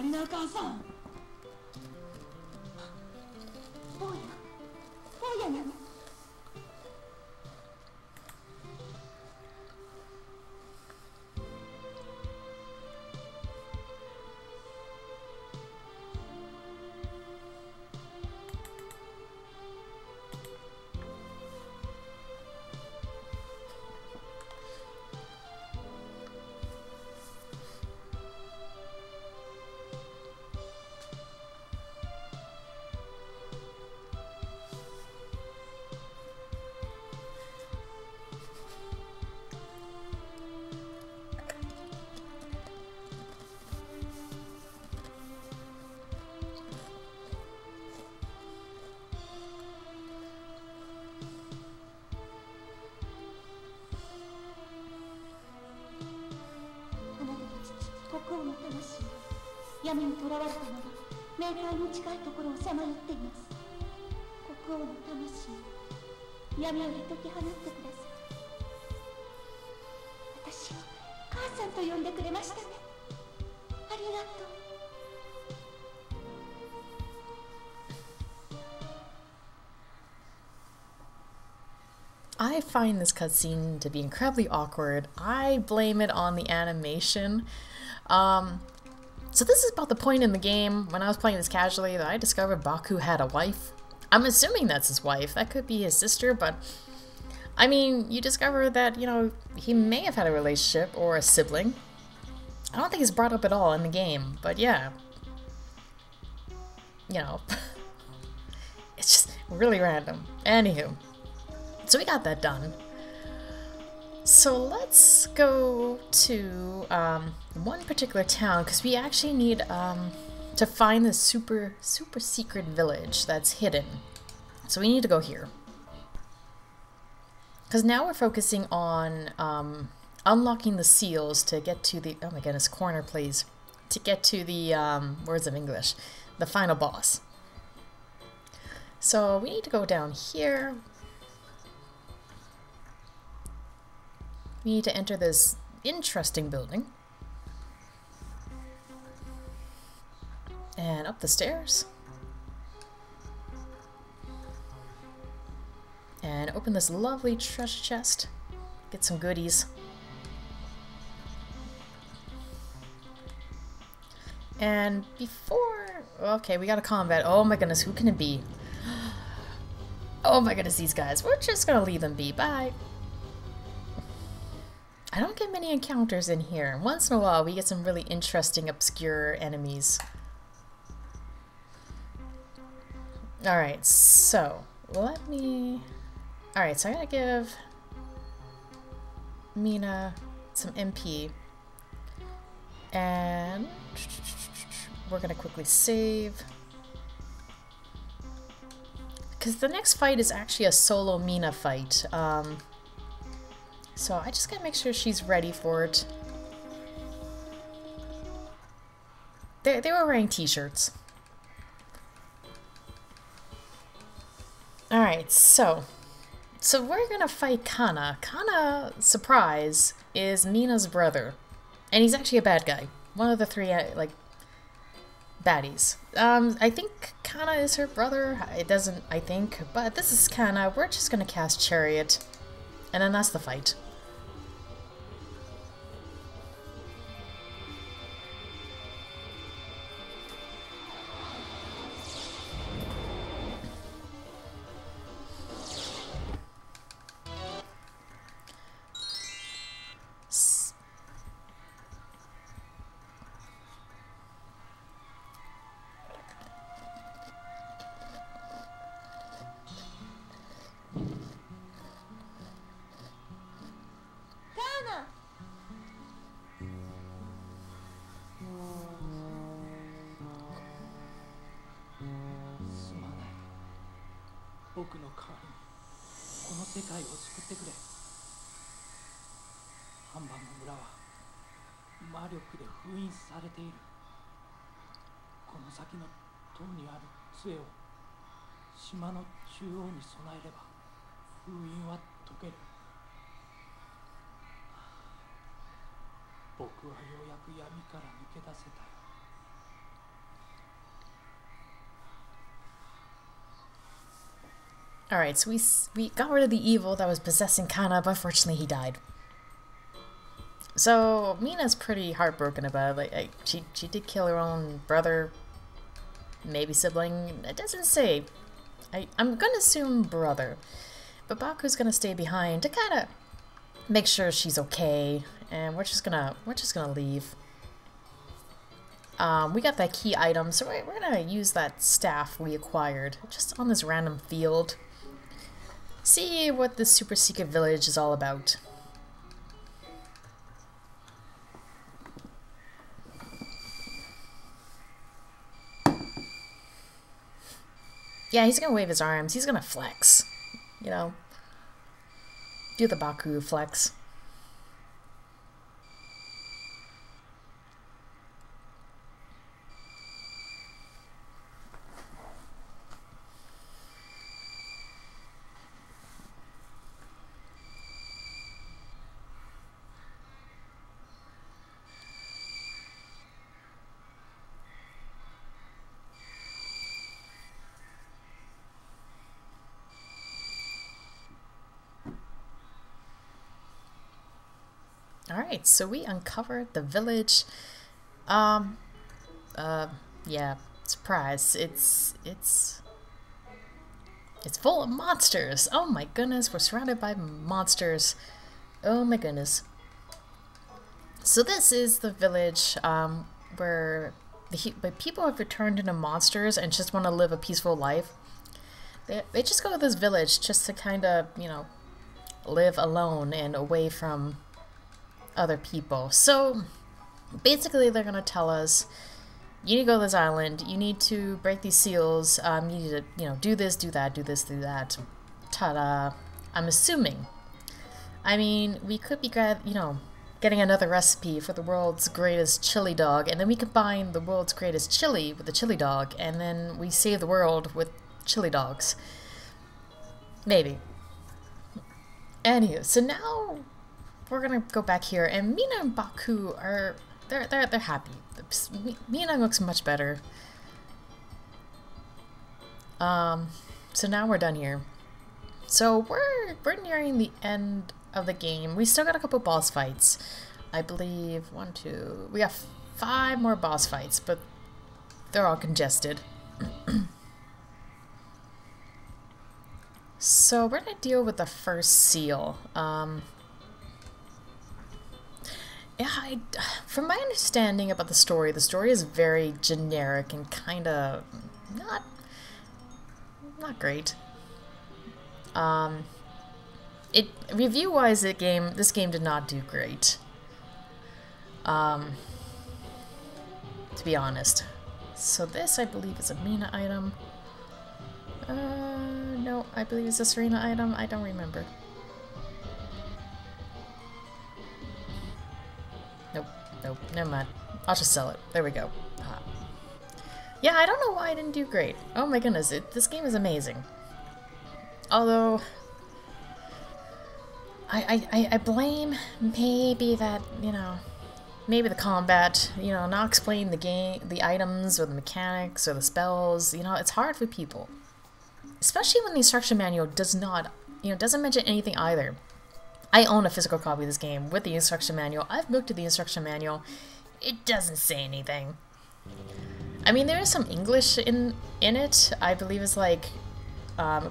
Speaker 3: リナ母さん。坊やなの。闇に囚われたまま冥界の近いところをさまよっています。国王の魂、闇より解き放ってください。私を母さんと呼んでくれましたね。ありがとう。
Speaker 1: I find this cutscene to be incredibly awkward. I blame it on the animation. So this is about the point in the game, when I was playing this casually, that I discovered Baku had a wife. I'm assuming that's his wife. That could be his sister, but... I mean, you discover that, you know, he may have had a relationship or a sibling. I don't think it's brought up at all in the game, but yeah. You know. It's just really random. Anywho. So we got that done. So let's go to one particular town, because we actually need to find this super secret village that's hidden. So we need to go here. Because now we're focusing on unlocking the seals to get to the, oh my goodness, corner please. To get to the, words of English, the final boss. So we need to go down here. We need to enter this interesting building. And up the stairs. And open this lovely treasure chest. Get some goodies. And before... Okay, we got a combat. Oh my goodness, who can it be? Oh my goodness, these guys. We're just gonna leave them be. Bye. I don't get many encounters in here. Once in a while, we get some really interesting, obscure enemies. Alright, so let me... Alright, so I gotta give Mina some MP. And we're gonna quickly save. Because the next fight is actually a solo Mina fight. So I just gotta make sure she's ready for it. They were wearing t-shirts. Alright, so we're gonna fight Kana. Kana, surprise, is Mina's brother. And he's actually a bad guy. One of the three, like, baddies. I think Kana is her brother. It doesn't, I think. But this is Kana. We're just gonna cast Chariot. And then that's the fight.
Speaker 4: 代わりにこの世界を救ってくれ。ハンバの村は魔力で封印されている。この先の塔にある杖を島の中央に備えれば封印は解ける。僕はようやく闇から抜け出せたよ。
Speaker 1: Alright, so we got rid of the evil that was possessing Kana, but unfortunately he died. So Mina's pretty heartbroken about it. Like she did kill her own brother, maybe sibling. It doesn't say. I'm gonna assume brother, but Baku's gonna stay behind to kind of make sure she's okay, and we're just gonna leave. We got that key item, so we're gonna use that staff we acquired just on this random field. See what this super secret village is all about. Yeah, he's gonna wave his arms. He's gonna flex. You know, do the Baku flex. Alright, so we uncovered the village. Yeah, surprise. It's full of monsters. Oh my goodness, we're surrounded by monsters. Oh my goodness. So this is the village where the people have returned into monsters and just want to live a peaceful life. They just go to this village just to kind of, you know, live alone and away from other people. So basically they're gonna tell us, you need to go to this island, you need to break these seals, you need to, you know, do this, do that, do this, do that. Ta-da. I'm assuming. I mean, we could be, you know, getting another recipe for the world's greatest chili dog, and then we combine the world's greatest chili with the chili dog, and then we save the world with chili dogs. Maybe. Anywho, so now we're gonna go back here, and Mina and Baku are they're happy. Mina looks much better. So now we're done here. So we're nearing the end of the game. We still got a couple boss fights. I believe we got 5 more boss fights, but they're all congested. So we're gonna deal with the first seal. Yeah, from my understanding about the story is very generic and kind of not great. Review-wise, this game did not do great. To be honest. So this, I believe, is a Mina item. No, I believe it's a Serena item. I don't remember. Nope, never mind. I'll just sell it. There we go. Yeah, I don't know why I didn't do great. Oh my goodness, this game is amazing. Although, I blame maybe that, you know, maybe the combat, you know, not explaining the game, the items or the mechanics or the spells, you know, it's hard for people. Especially when the instruction manual does not, you know, doesn't mention anything either. I own a physical copy of this game with the instruction manual. I've looked at the instruction manual. It doesn't say anything. I mean, there is some English in it. I believe it's like, oh,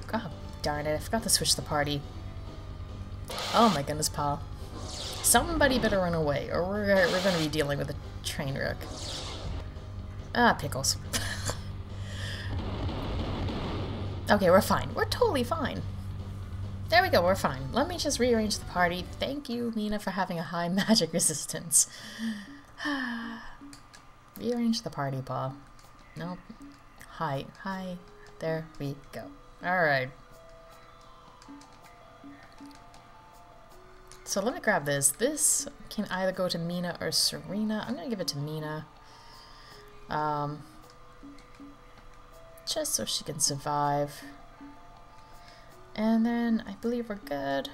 Speaker 1: darn it, I forgot to switch the party. Oh my goodness, pal. Somebody better run away, or we're going to be dealing with a train wreck. Ah, pickles. Okay, we're fine. We're totally fine. There we go, we're fine. Let me just rearrange the party. Thank you, Mina, for having a high magic resistance. Rearrange the party, Bob. Nope. Hi. There we go. Alright. So let me grab this. This can either go to Mina or Serena. I'm gonna give it to Mina. Just so she can survive. And then I believe we're good.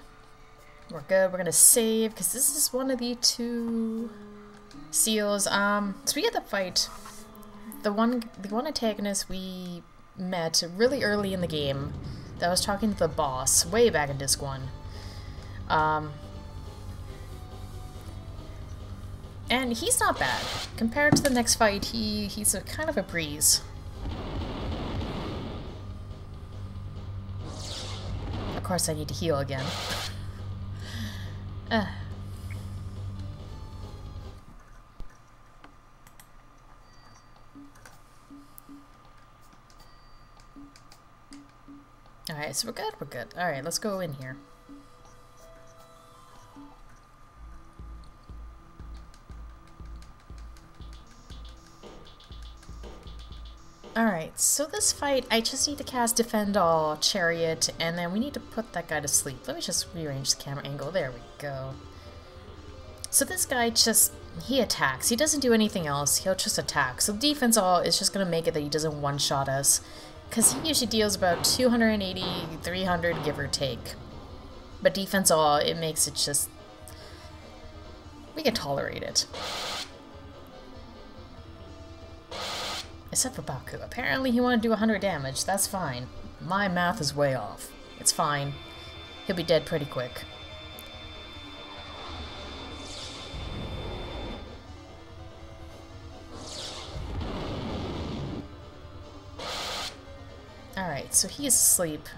Speaker 1: We're good. We're gonna save because this is one of the 2 seals. So we had to fight the one antagonist we met really early in the game that was talking to the boss way back in Disc 1. And he's not bad. Compared to the next fight, he's kind of a breeze. Of course I need to heal again. Alright, so we're good, we're good. Alright, let's go in here. Alright, so this fight, I just need to cast Defend All, Chariot, and then we need to put that guy to sleep. Let me just rearrange the camera angle. There we go. So this guy just, he attacks. He doesn't do anything else. He'll just attack. So Defense All is just going to make it that he doesn't one-shot us. Because he usually deals about 280, 300, give or take. But Defense All, it makes it just... we can tolerate it. Except for Baku. Apparently he wanted to do 100 damage. That's fine. My math is way off. It's fine. He'll be dead pretty quick. Alright, so he is asleep.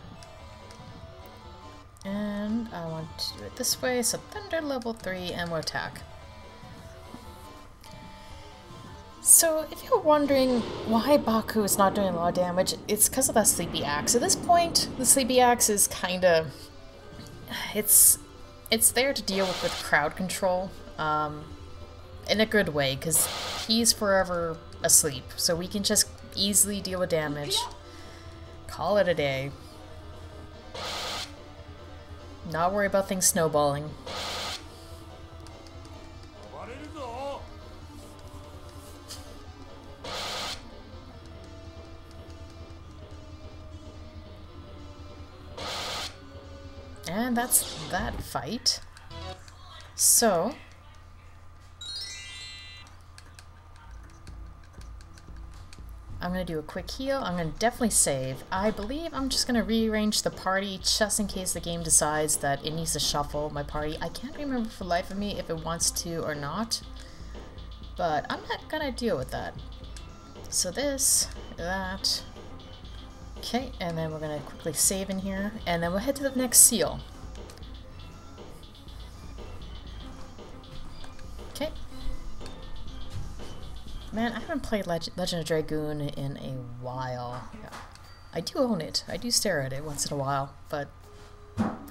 Speaker 1: And I want to do it this way, so Thunder level 3 and we'll attack. So if you're wondering why Baku is not doing a lot of damage, it's because of that Sleepy Axe. At this point, the Sleepy Axe is kinda... It's there to deal with crowd control. In a good way, because he's forever asleep. So we can just easily deal with damage. Call it a day. Not worry about things snowballing. And that's that fight. So... I'm going to do a quick heal. I'm going to definitely save. I believe I'm just going to rearrange the party just in case the game decides that it needs to shuffle my party. I can't remember for the life of me if it wants to or not. But I'm not going to deal with that. So this, that... Okay, and then we're going to quickly save in here. And then we'll head to the next seal. Okay. Man, I haven't played Legend of Dragoon in a while. Yeah. I do own it. I do stare at it once in a while, but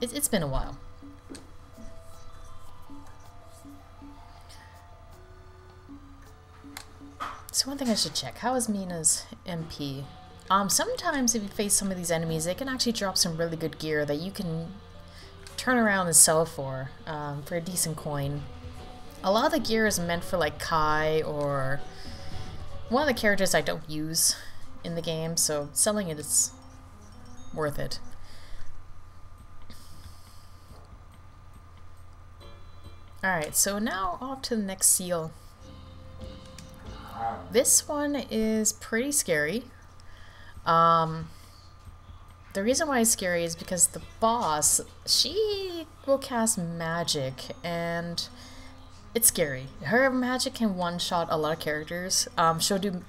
Speaker 1: it's been a while. So one thing I should check, how is Mina's MP? Sometimes if you face some of these enemies, they can actually drop some really good gear that you can turn around and sell for a decent coin. A lot of the gear is meant for like Kai or one of the characters I don't use in the game, so selling it is worth it. Alright, so now off to the next seal. This one is pretty scary. The reason why it's scary is because the boss, she will cast magic, and it's scary. Her magic can one-shot a lot of characters. She'll either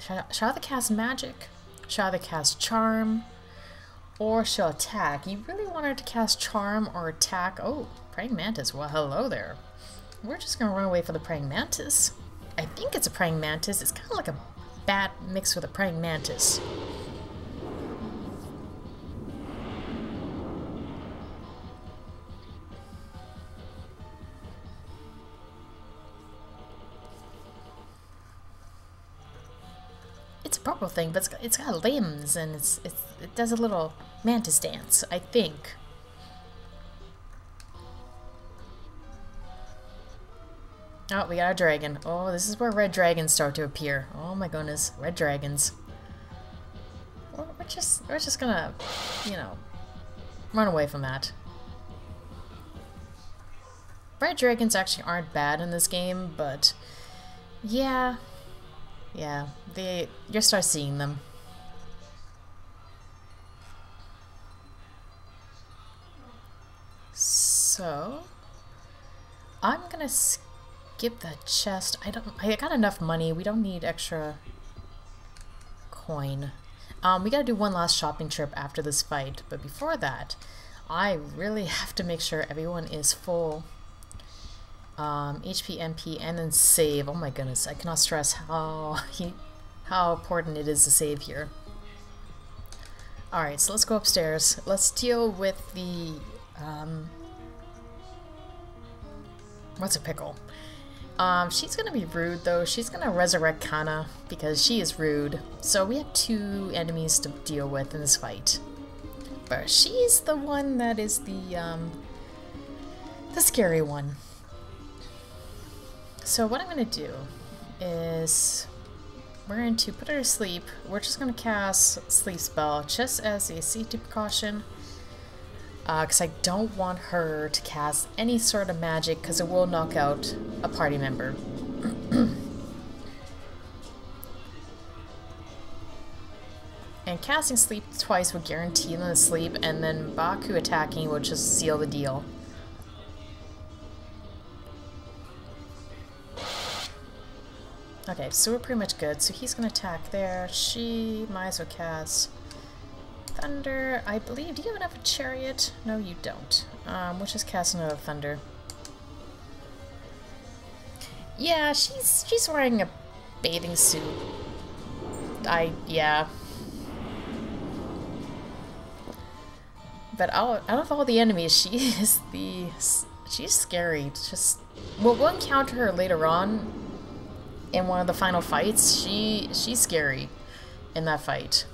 Speaker 1: cast magic, she'll either cast charm, or she'll attack. You really want her to cast charm or attack. Oh, praying mantis. Well, hello there. We're just gonna run away for the praying mantis. I think it's a praying mantis. It's kind of like a bat mixed with a praying mantis. It's a purple thing, but it's got limbs and it does a little mantis dance, I think. Oh, we got a dragon. Oh, this is where red dragons start to appear. Oh my goodness, red dragons. Well, we're just gonna, you know, run away from that. Red dragons actually aren't bad in this game, but yeah, you start seeing them. So I'm gonna skip the chest. I got enough money. We don't need extra coin. We gotta do one last shopping trip after this fight, but before that, I really have to make sure everyone is full. HP, MP, and then save. Oh my goodness, I cannot stress how important it is to save here. Alright, so let's go upstairs. Let's deal with the, what's a pickle? She's gonna be rude though. She's gonna resurrect Kana because she is rude. So we have 2 enemies to deal with in this fight. But she's the one that is the scary one. So what I'm gonna do is we're going to put her to sleep. We're just gonna cast Sleep Spell just as a safety precaution. Because I don't want her to cast any sort of magic because it will knock out a party member. And casting Sleep twice will guarantee them to sleep, and then Baku attacking will just seal the deal. Okay, so we're pretty much good. So he's gonna attack there. She might as well cast Thunder. I believe. Do you have enough Chariot? No, you don't. We'll just cast another Thunder. Yeah, she's wearing a bathing suit. Yeah. But out of all the enemies, she's scary. Just we'll encounter her later on. In one of the final fights, she's scary in that fight.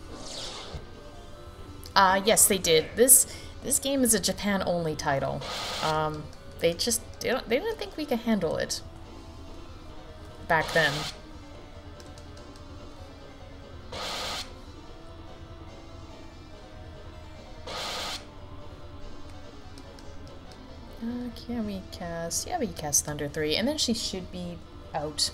Speaker 1: Yes, they did. This game is a Japan-only title. They didn't think we could handle it back then. Can we cast? Yeah, we cast Thunder 3, and then she should be out.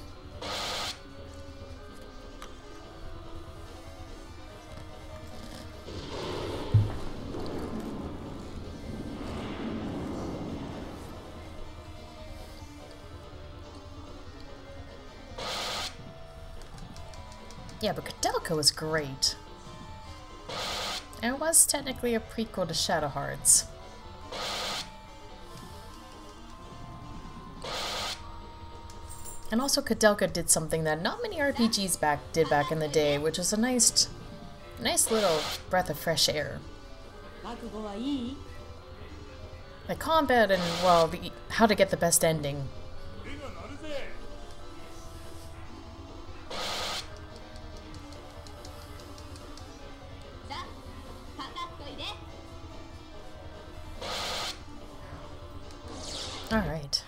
Speaker 1: Yeah, but Koudelka was great. And it was technically a prequel to Shadow Hearts. And also Koudelka did something that not many RPGs did back in the day, which was a nice little breath of fresh air. The combat and, well, how to get the best ending. Alright.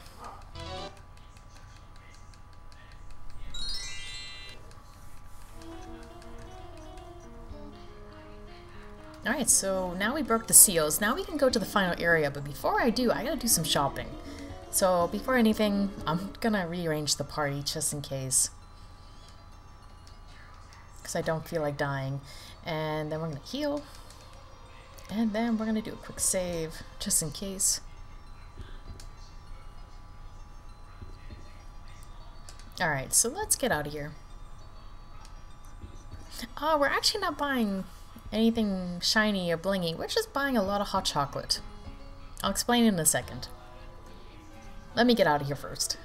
Speaker 1: Alright, so now we broke the seals. Now we can go to the final area, but before I do, I gotta do some shopping. So before anything, I'm gonna rearrange the party just in case. Because I don't feel like dying. And then we're gonna heal. And then we're gonna do a quick save, just in case. Alright, so let's get out of here. We're actually not buying anything shiny or blingy. We're just buying a lot of hot chocolate. I'll explain in a second. Let me get out of here first.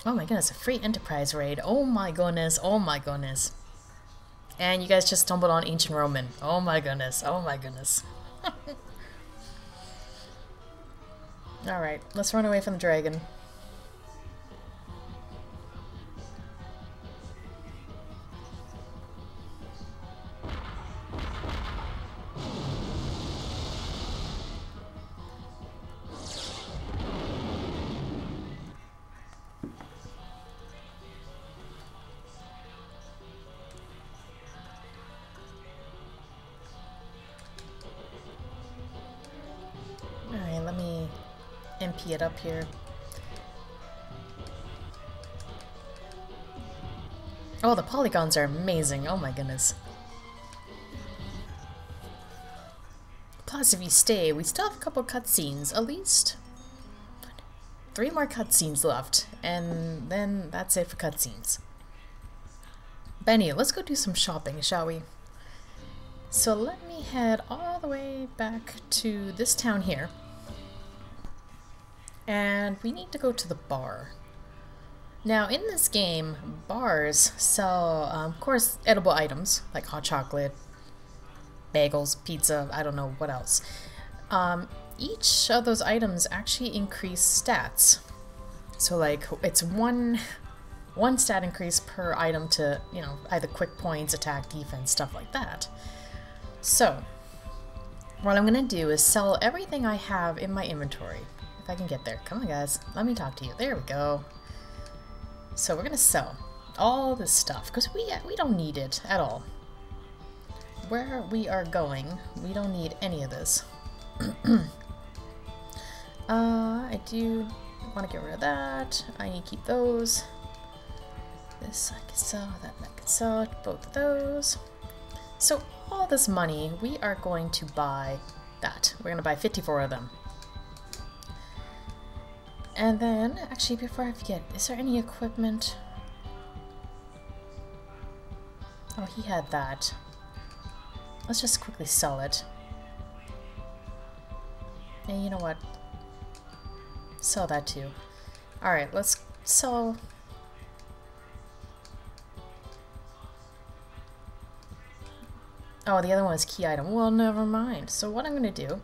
Speaker 1: Oh my goodness, a free Enterprise raid. Oh my goodness, oh my goodness. And you guys just stumbled on Ancient Roman. Oh my goodness, oh my goodness. Alright, let's run away from the dragon. Alright, let me MP it up here. Oh, the polygons are amazing. Oh my goodness. Plus, if you stay, we still have a couple cutscenes, at least 3 more cutscenes left, and then that's it for cutscenes. Benny, let's go do some shopping, shall we? So let me head all the way back to this town here. And we need to go to the bar. Now, in this game, bars sell, of course, edible items, like hot chocolate, bagels, pizza, I don't know what else. Each of those items actually increase stats. So, like, it's one stat increase per item to, you know, either quick points, attack, defense, stuff like that. So, what I'm gonna do is sell everything I have in my inventory. If I can get there. Come on, guys. Let me talk to you. There we go. So we're gonna sell all this stuff because we don't need it at all. Where we are going, we don't need any of this. I do want to get rid of that. I need to keep those. This I can sell. That I can sell. Both of those. So all this money, we are going to buy that. We're gonna buy 54 of them. And then, actually, before I forget, is there any equipment? Oh, he had that. Let's just quickly sell it. And you know what? Sell that too. Alright, let's sell... Oh, the other one is key item. Well, never mind. So what I'm going to do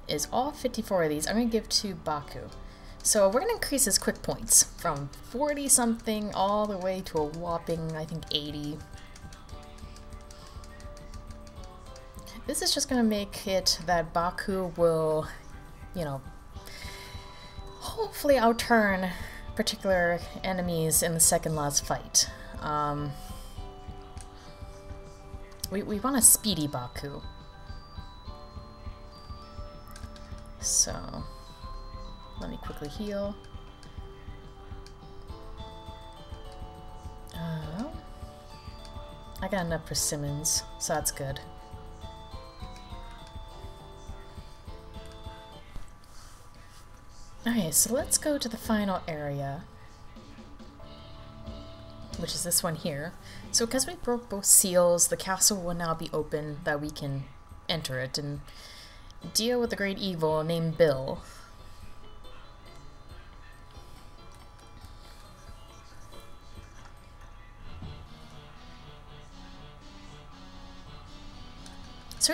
Speaker 1: is all 54 of these I'm going to give to Baku. So we're going to increase his quick points from 40 something all the way to a whopping, I think, 80. This is just going to make it that Baku will, you know, hopefully outturn particular enemies in the second last fight. We want a speedy Baku. So... let me quickly heal. I got enough persimmons, so that's good. Okay, so let's go to the final area, which is this one here. So because we broke both seals, the castle will now be open that we can enter it and deal with the great evil named Bill. So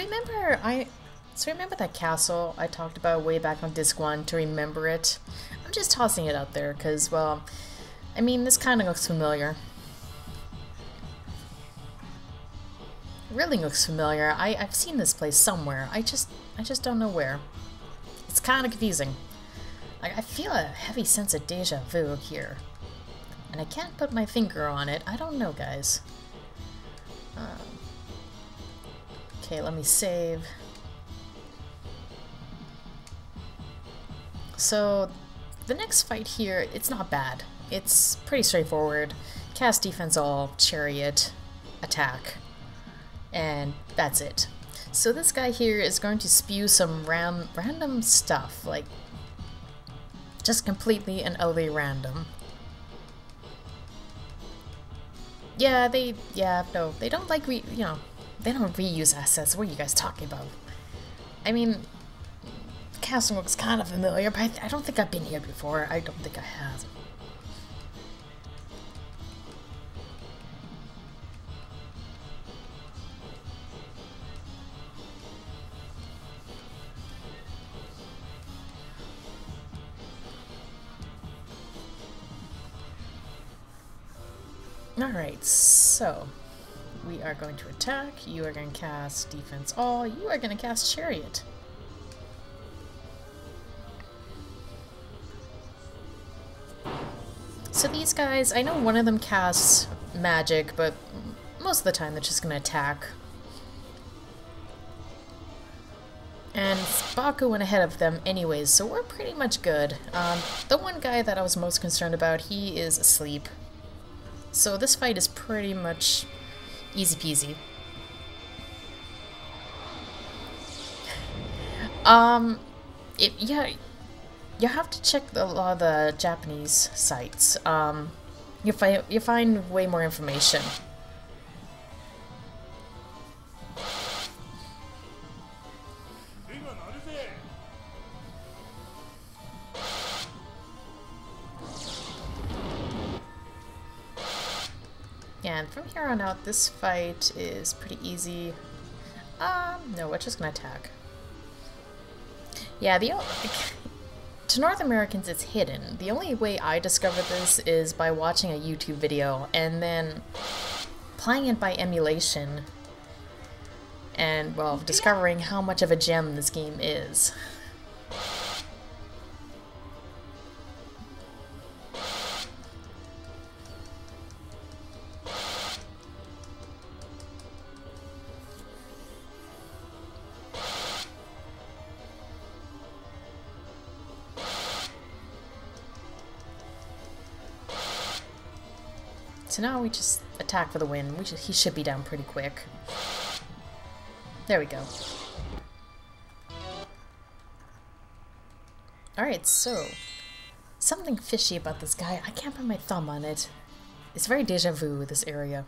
Speaker 1: remember that castle I talked about way back on Disc 1, to remember it? I'm just tossing it out there because, well, I mean, this kind of looks familiar. It really looks familiar. I've seen this place somewhere. I just don't know where. It's kind of confusing. I feel a heavy sense of deja vu here. And I can't put my finger on it. I don't know, guys. Okay, let me save. So, the next fight here, it's not bad. It's pretty straightforward. Cast defense all, chariot, attack, and that's it. So this guy here is going to spew some random stuff, like, just completely and utterly random. Yeah, they don't like, they don't reuse assets. What are you guys talking about? I mean, the castle looks kind of familiar, but I don't think I've been here before. I don't think I have. Alright, so we are going to attack. You are going to cast Defense All. You are going to cast Chariot. So these guys, I know one of them casts magic, but most of the time they're just going to attack. And Baku went ahead of them anyways, so we're pretty much good. The one guy that I was most concerned about, he is asleep. So this fight is pretty much easy peasy. Yeah, you have to check a lot of the Japanese sites. You find way more information. And from here on out, this fight is pretty easy. No, we're just gonna attack. Yeah, to North Americans, it's hidden. The only way I discovered this is by watching a YouTube video and then playing it by emulation and, well, discovering how much of a gem this game is. So now we just attack for the win. He should be down pretty quick. There we go. Alright, so something fishy about this guy. I can't put my thumb on it. It's very deja vu, this area.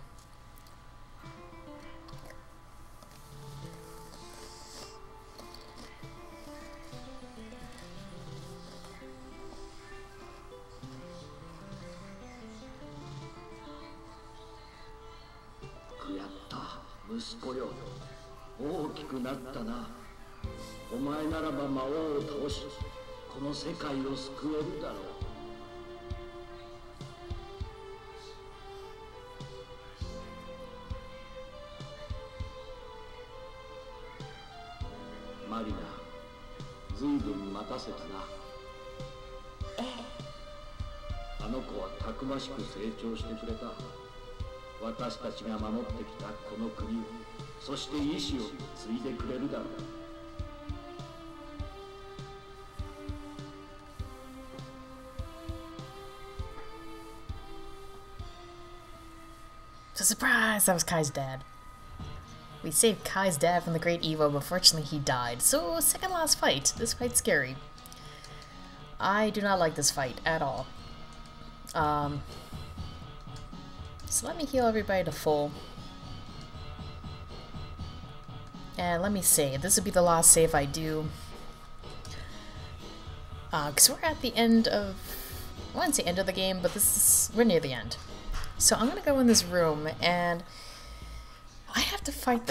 Speaker 5: Marina, ずいぶん待たせたな。あの子はたくましく成長してくれた。私たちが守ってきたこの国を、そして意志を継いでくれるだろう。
Speaker 1: So surprise! That was Kai's dad. We saved Kai's dad from the Great Evo, but fortunately he died. So, second last fight. This fight's scary. I do not like this fight at all. So let me heal everybody to full. And let me save. This would be the last save I do. Because we're at the end of... I wouldn't say end of the game, but we're near the end. So I'm gonna go in this room, and I have to fight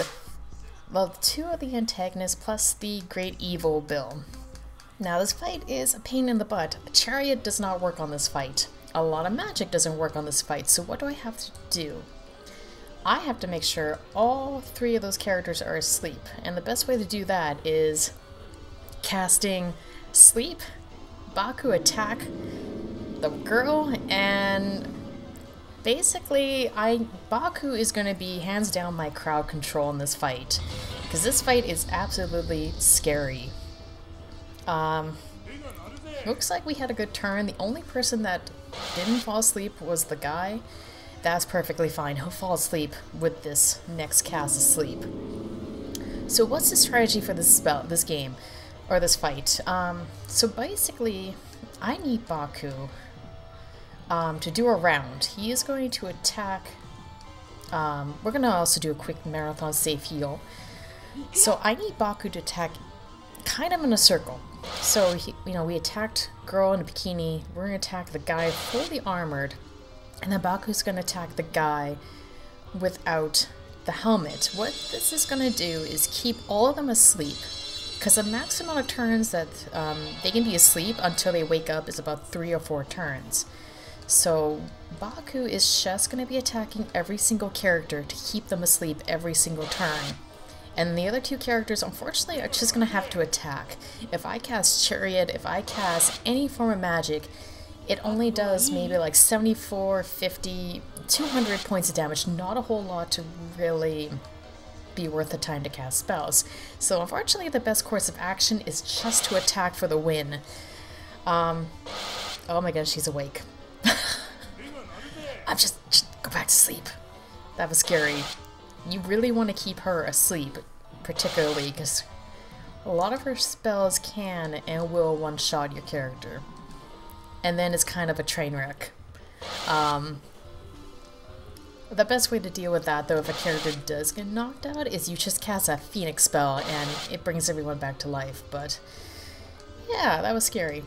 Speaker 1: two of the antagonists plus the Great Evil Bill. Now this fight is a pain in the butt. A chariot does not work on this fight. A lot of magic doesn't work on this fight, so what do I have to do? I have to make sure all three of those characters are asleep, and the best way to do that is casting Sleep, Baku Attack, the girl, and basically Baku is going to be hands down my crowd control in this fight, because this fight is absolutely scary. Looks like we had a good turn. The only person that didn't fall asleep was the guy. That's perfectly fine. He'll fall asleep with this next cast of Sleep. So what's the strategy for this game, or this fight? So basically, I need Baku to do a round. He is going to attack. We're going to also do a quick marathon safe heal. So I need Baku to attack kind of in a circle. So, we attacked girl in a bikini. We're going to attack the guy fully armored. And then Baku's going to attack the guy without the helmet. What this is going to do is keep all of them asleep. Because the max amount of turns that they can be asleep until they wake up is about 3 or 4 turns. So Baku is just going to be attacking every single character to keep them asleep every single turn. And the other two characters, unfortunately, are just going to have to attack. If I cast Chariot, if I cast any form of magic, it only does maybe like 74, 50, 200 points of damage. Not a whole lot to really be worth the time to cast spells. So unfortunately, the best course of action is just to attack for the win. Oh my god, she's awake. I'm just go back to sleep. That was scary. You really want to keep her asleep, particularly because a lot of her spells can and will one-shot your character. And then it's kind of a train wreck. The best way to deal with that, though, if a character does get knocked out, is you just cast a Phoenix spell and it brings everyone back to life. But yeah, that was scary.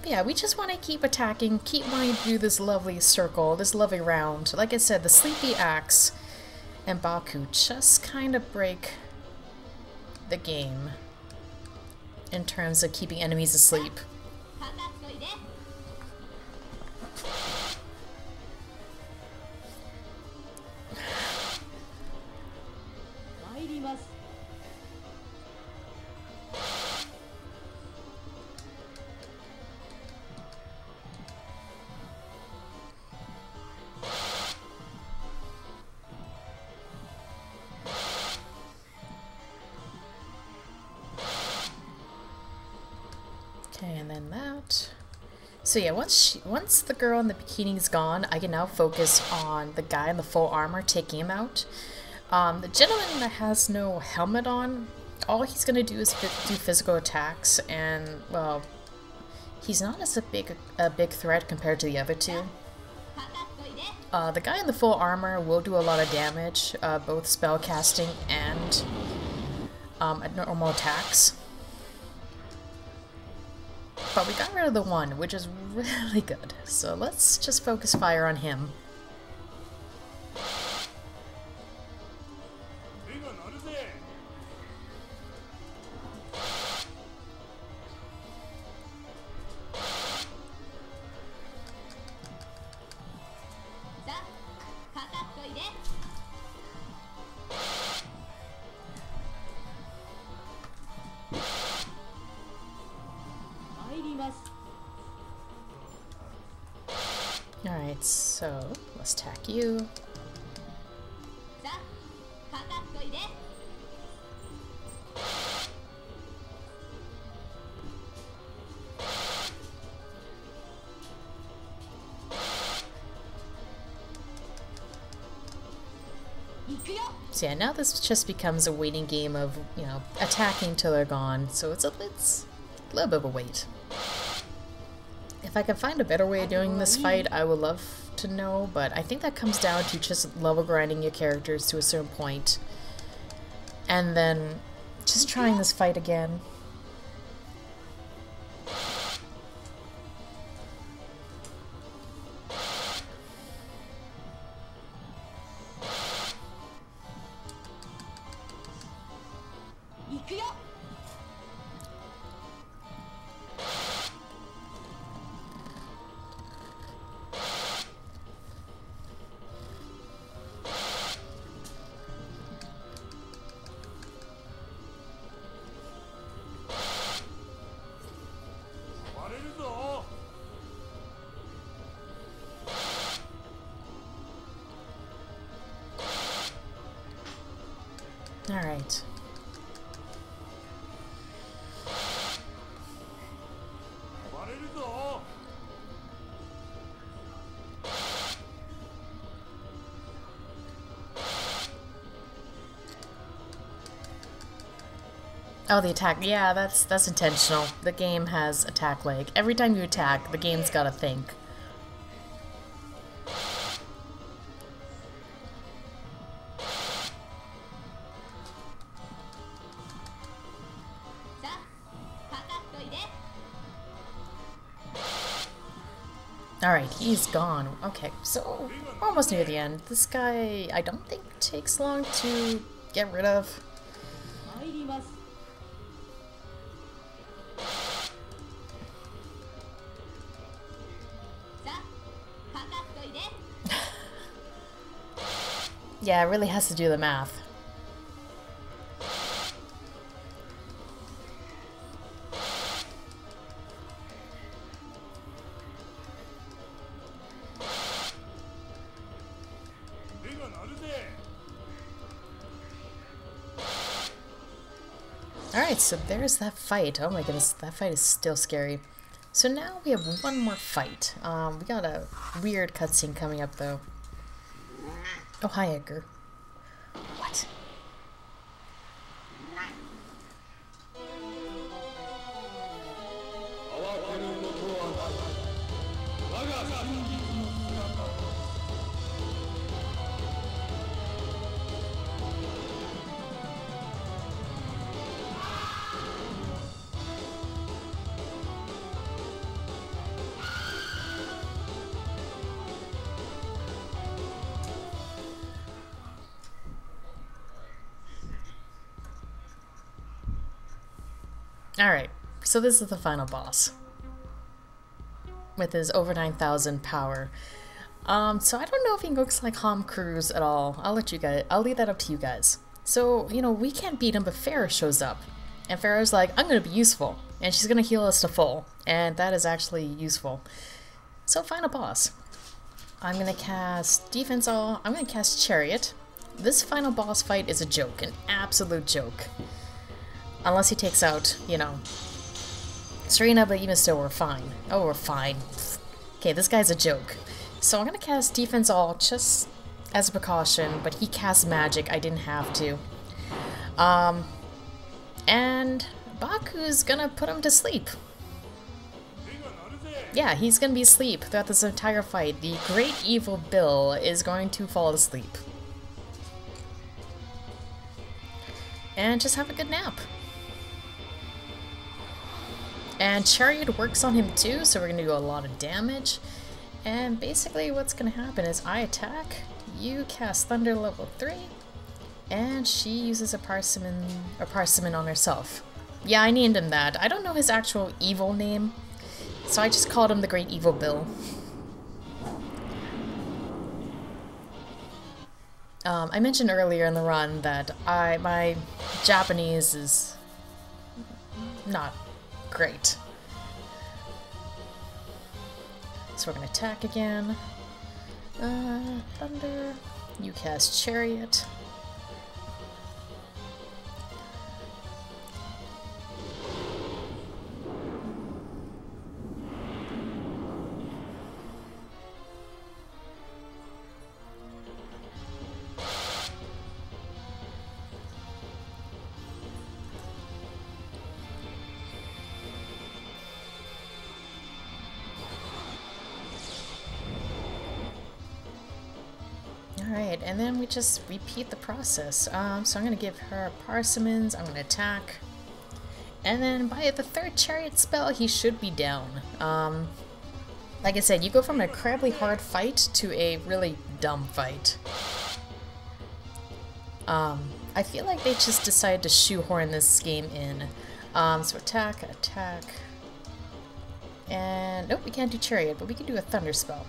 Speaker 1: Yeah, we just want to keep attacking, keep wanting to do this lovely circle, this lovely round. Like I said, the Sleepy Axe and Baku just kind of break the game in terms of keeping enemies asleep. Okay, and then that. So yeah, once the girl in the bikini is gone, I can now focus on the guy in the full armor, taking him out. The gentleman that has no helmet on, all he's gonna do is do physical attacks, and well, he's not as a big threat compared to the other two. The guy in the full armor will do a lot of damage, both spell casting and normal attacks. But we got rid of the one, which is really good. So let's just focus fire on him. Alright, so let's attack you. So yeah, now this just becomes a waiting game of, you know, attacking till they're gone, so it's a little bit of a wait. If I can find a better way of doing this fight, I would love to know, but I think that comes down to just level grinding your characters to a certain point, and then just trying this fight again. Alright. Oh, the attack. Yeah, that's intentional. The game has attack lag. Every time you attack, the game's gotta think. Alright, he's gone. Okay, so we're almost near the end. This guy, I don't think takes long to get rid of. Yeah, it really has to do the math. Alright, so there's that fight. Oh my goodness, that fight is still scary. So now we have one more fight. We got a weird cutscene coming up though. Oh, hi Edgar. What? Alright, so this is the final boss. With his over 9,000 power. So I don't know if he looks like Tom Cruise at all. I'll leave that up to you guys. So, you know, we can't beat him, but Farah shows up. And Farah's like, I'm gonna be useful. And she's gonna heal us to full. And that is actually useful. So, final boss. I'm gonna cast Defense All. I'm gonna cast Chariot. This final boss fight is a joke, an absolute joke. Unless he takes out, you know, Serena, but even still, we're fine. Oh, we're fine. Okay, this guy's a joke. So I'm gonna cast Defense All just as a precaution, but he casts magic. I didn't have to. And Baku's gonna put him to sleep. Yeah, he's gonna be asleep throughout this entire fight. The Great Evil Bill is going to fall asleep. And just have a good nap. And Chariot works on him too, so we're going to do a lot of damage. And basically what's going to happen is I attack, you cast Thunder level 3, and she uses a Parsimon on herself. Yeah, I named him that. I don't know his actual evil name, so I just called him the Great Evil Bill. I mentioned earlier in the run that my Japanese is not great. So we're gonna attack again. Thunder. You cast Chariot. Alright, and then we just repeat the process. So I'm going to give her Parsimons, I'm going to attack. And then by the third Chariot spell, he should be down. Like I said, you go from an incredibly hard fight to a really dumb fight. I feel like they just decided to shoehorn this game in. So attack, attack. And nope, we can't do Chariot, but we can do a Thunder spell.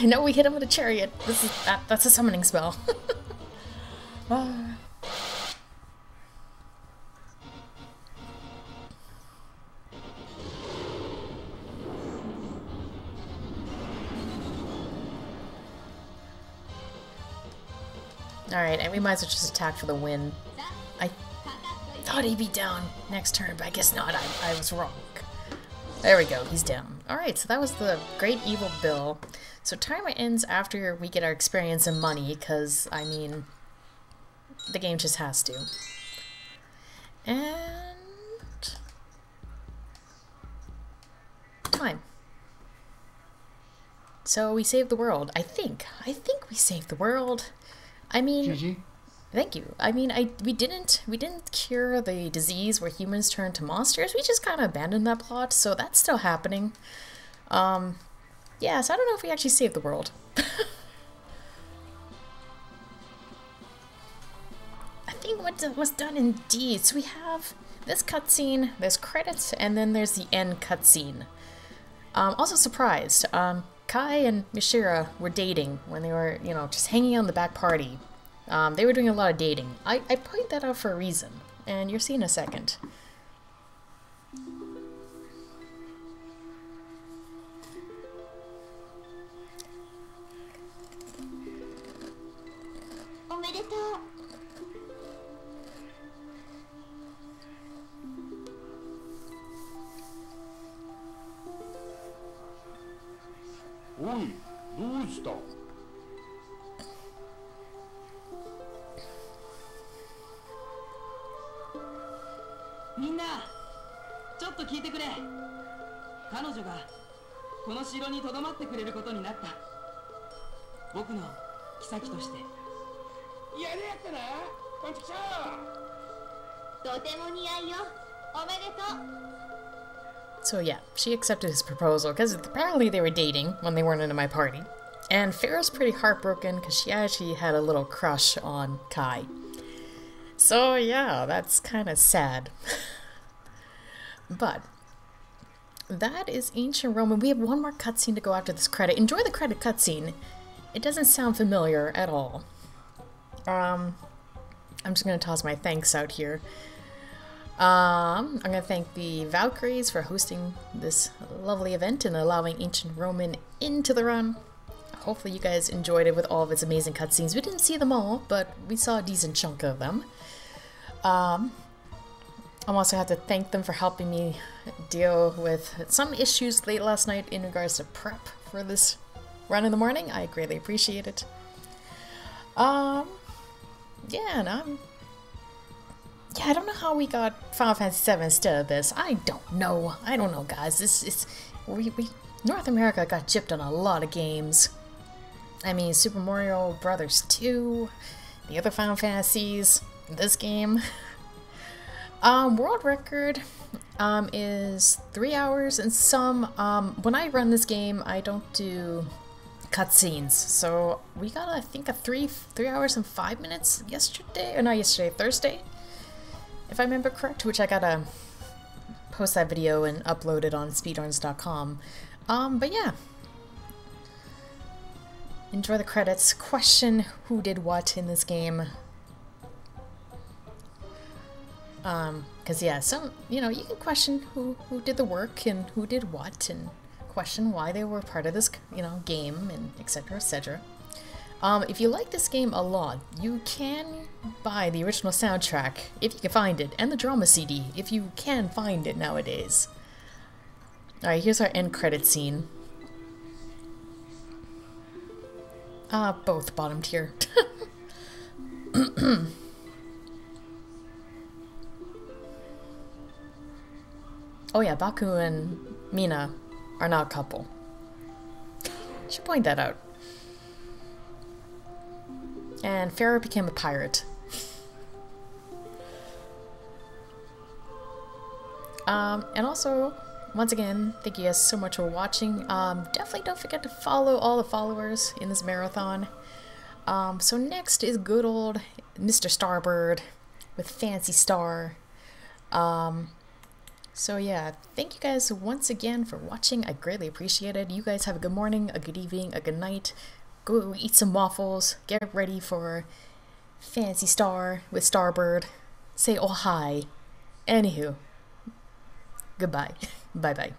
Speaker 1: No, we hit him with a Chariot. That's a summoning spell. Alright, and we might as well just attack for the win. I thought he'd be down next turn, but I guess not. I was wrong. There we go, he's down. Alright, so that was the Great Evil Bill. So timer ends after we get our experience and money, because, I mean, the game just has to. And... time. So we saved the world. I think we saved the world. I mean...
Speaker 2: GG.
Speaker 1: Thank you. I mean, we didn't cure the disease where humans turn to monsters. We just kind of abandoned that plot, so that's still happening. Yeah, so I don't know if we actually saved the world. I think what was done indeed. So we have this cutscene, there's credits, and then there's the end cutscene. Also surprised. Kai and Mishira were dating when they were, you know, just hanging out in the back party. They were doing a lot of dating. I pointed that out for a reason, and you'll see in a second.
Speaker 3: おめでとう。
Speaker 5: おい、どうした？
Speaker 6: みんな、ちょっと聞いてくれ。彼女がこの城に留まってくれることになった。僕の妃として。
Speaker 5: やれやったな、こんちきしょ
Speaker 3: とても似合いよ。おめでとう。
Speaker 1: So yeah, she accepted his proposal because apparently they were dating when they weren't into my party. And Farrah's pretty heartbroken because she actually had a little crush on Kai. So yeah, that's kind of sad. But that is Ancient Roman. We have one more cutscene to go after this credit. Enjoy the credit cutscene. It doesn't sound familiar at all. I'm just gonna toss my thanks out here. I'm gonna thank the Valkyries for hosting this lovely event and allowing Ancient Roman into the run. Hopefully you guys enjoyed it with all of its amazing cutscenes. We didn't see them all, but we saw a decent chunk of them. I'm also have to thank them for helping me deal with some issues late last night in regards to prep for this run in the morning. I greatly appreciate it. Yeah, and yeah, I don't know how we got Final Fantasy VII instead of this. I don't know, guys. North America got gypped on a lot of games. I mean, Super Mario Brothers 2, the other Final Fantasies, this game. World record is 3 hours and some. When I run this game, I don't do cutscenes, so we got, I think, a 3 hours and 5 minutes yesterday, or not yesterday, Thursday, if I remember correct, which I gotta post that video and upload it on speedruns.com. But yeah. Enjoy the credits. Question who did what in this game. Cause yeah, some, you know, you can question who did the work and who did what, and question why they were part of this, you know, game, and etc, etc. If you like this game a lot, you can buy the original soundtrack, if you can find it, and the drama CD, if you can find it nowadays. Alright, here's our end credit scene. Both bottom tier. Oh yeah, Baku and Mina are now a couple. Should point that out. And Farrah became a pirate. And also, once again, thank you guys so much for watching. Definitely don't forget to follow all the followers in this marathon. So next is good old Mr. Starbird with Fancy Star. So yeah, thank you guys once again for watching. I greatly appreciate it. You guys have a good morning, a good evening, a good night. Go eat some waffles. Get ready for Fancy Star with Starbird. Say oh hi. Anywho, goodbye. Bye-bye.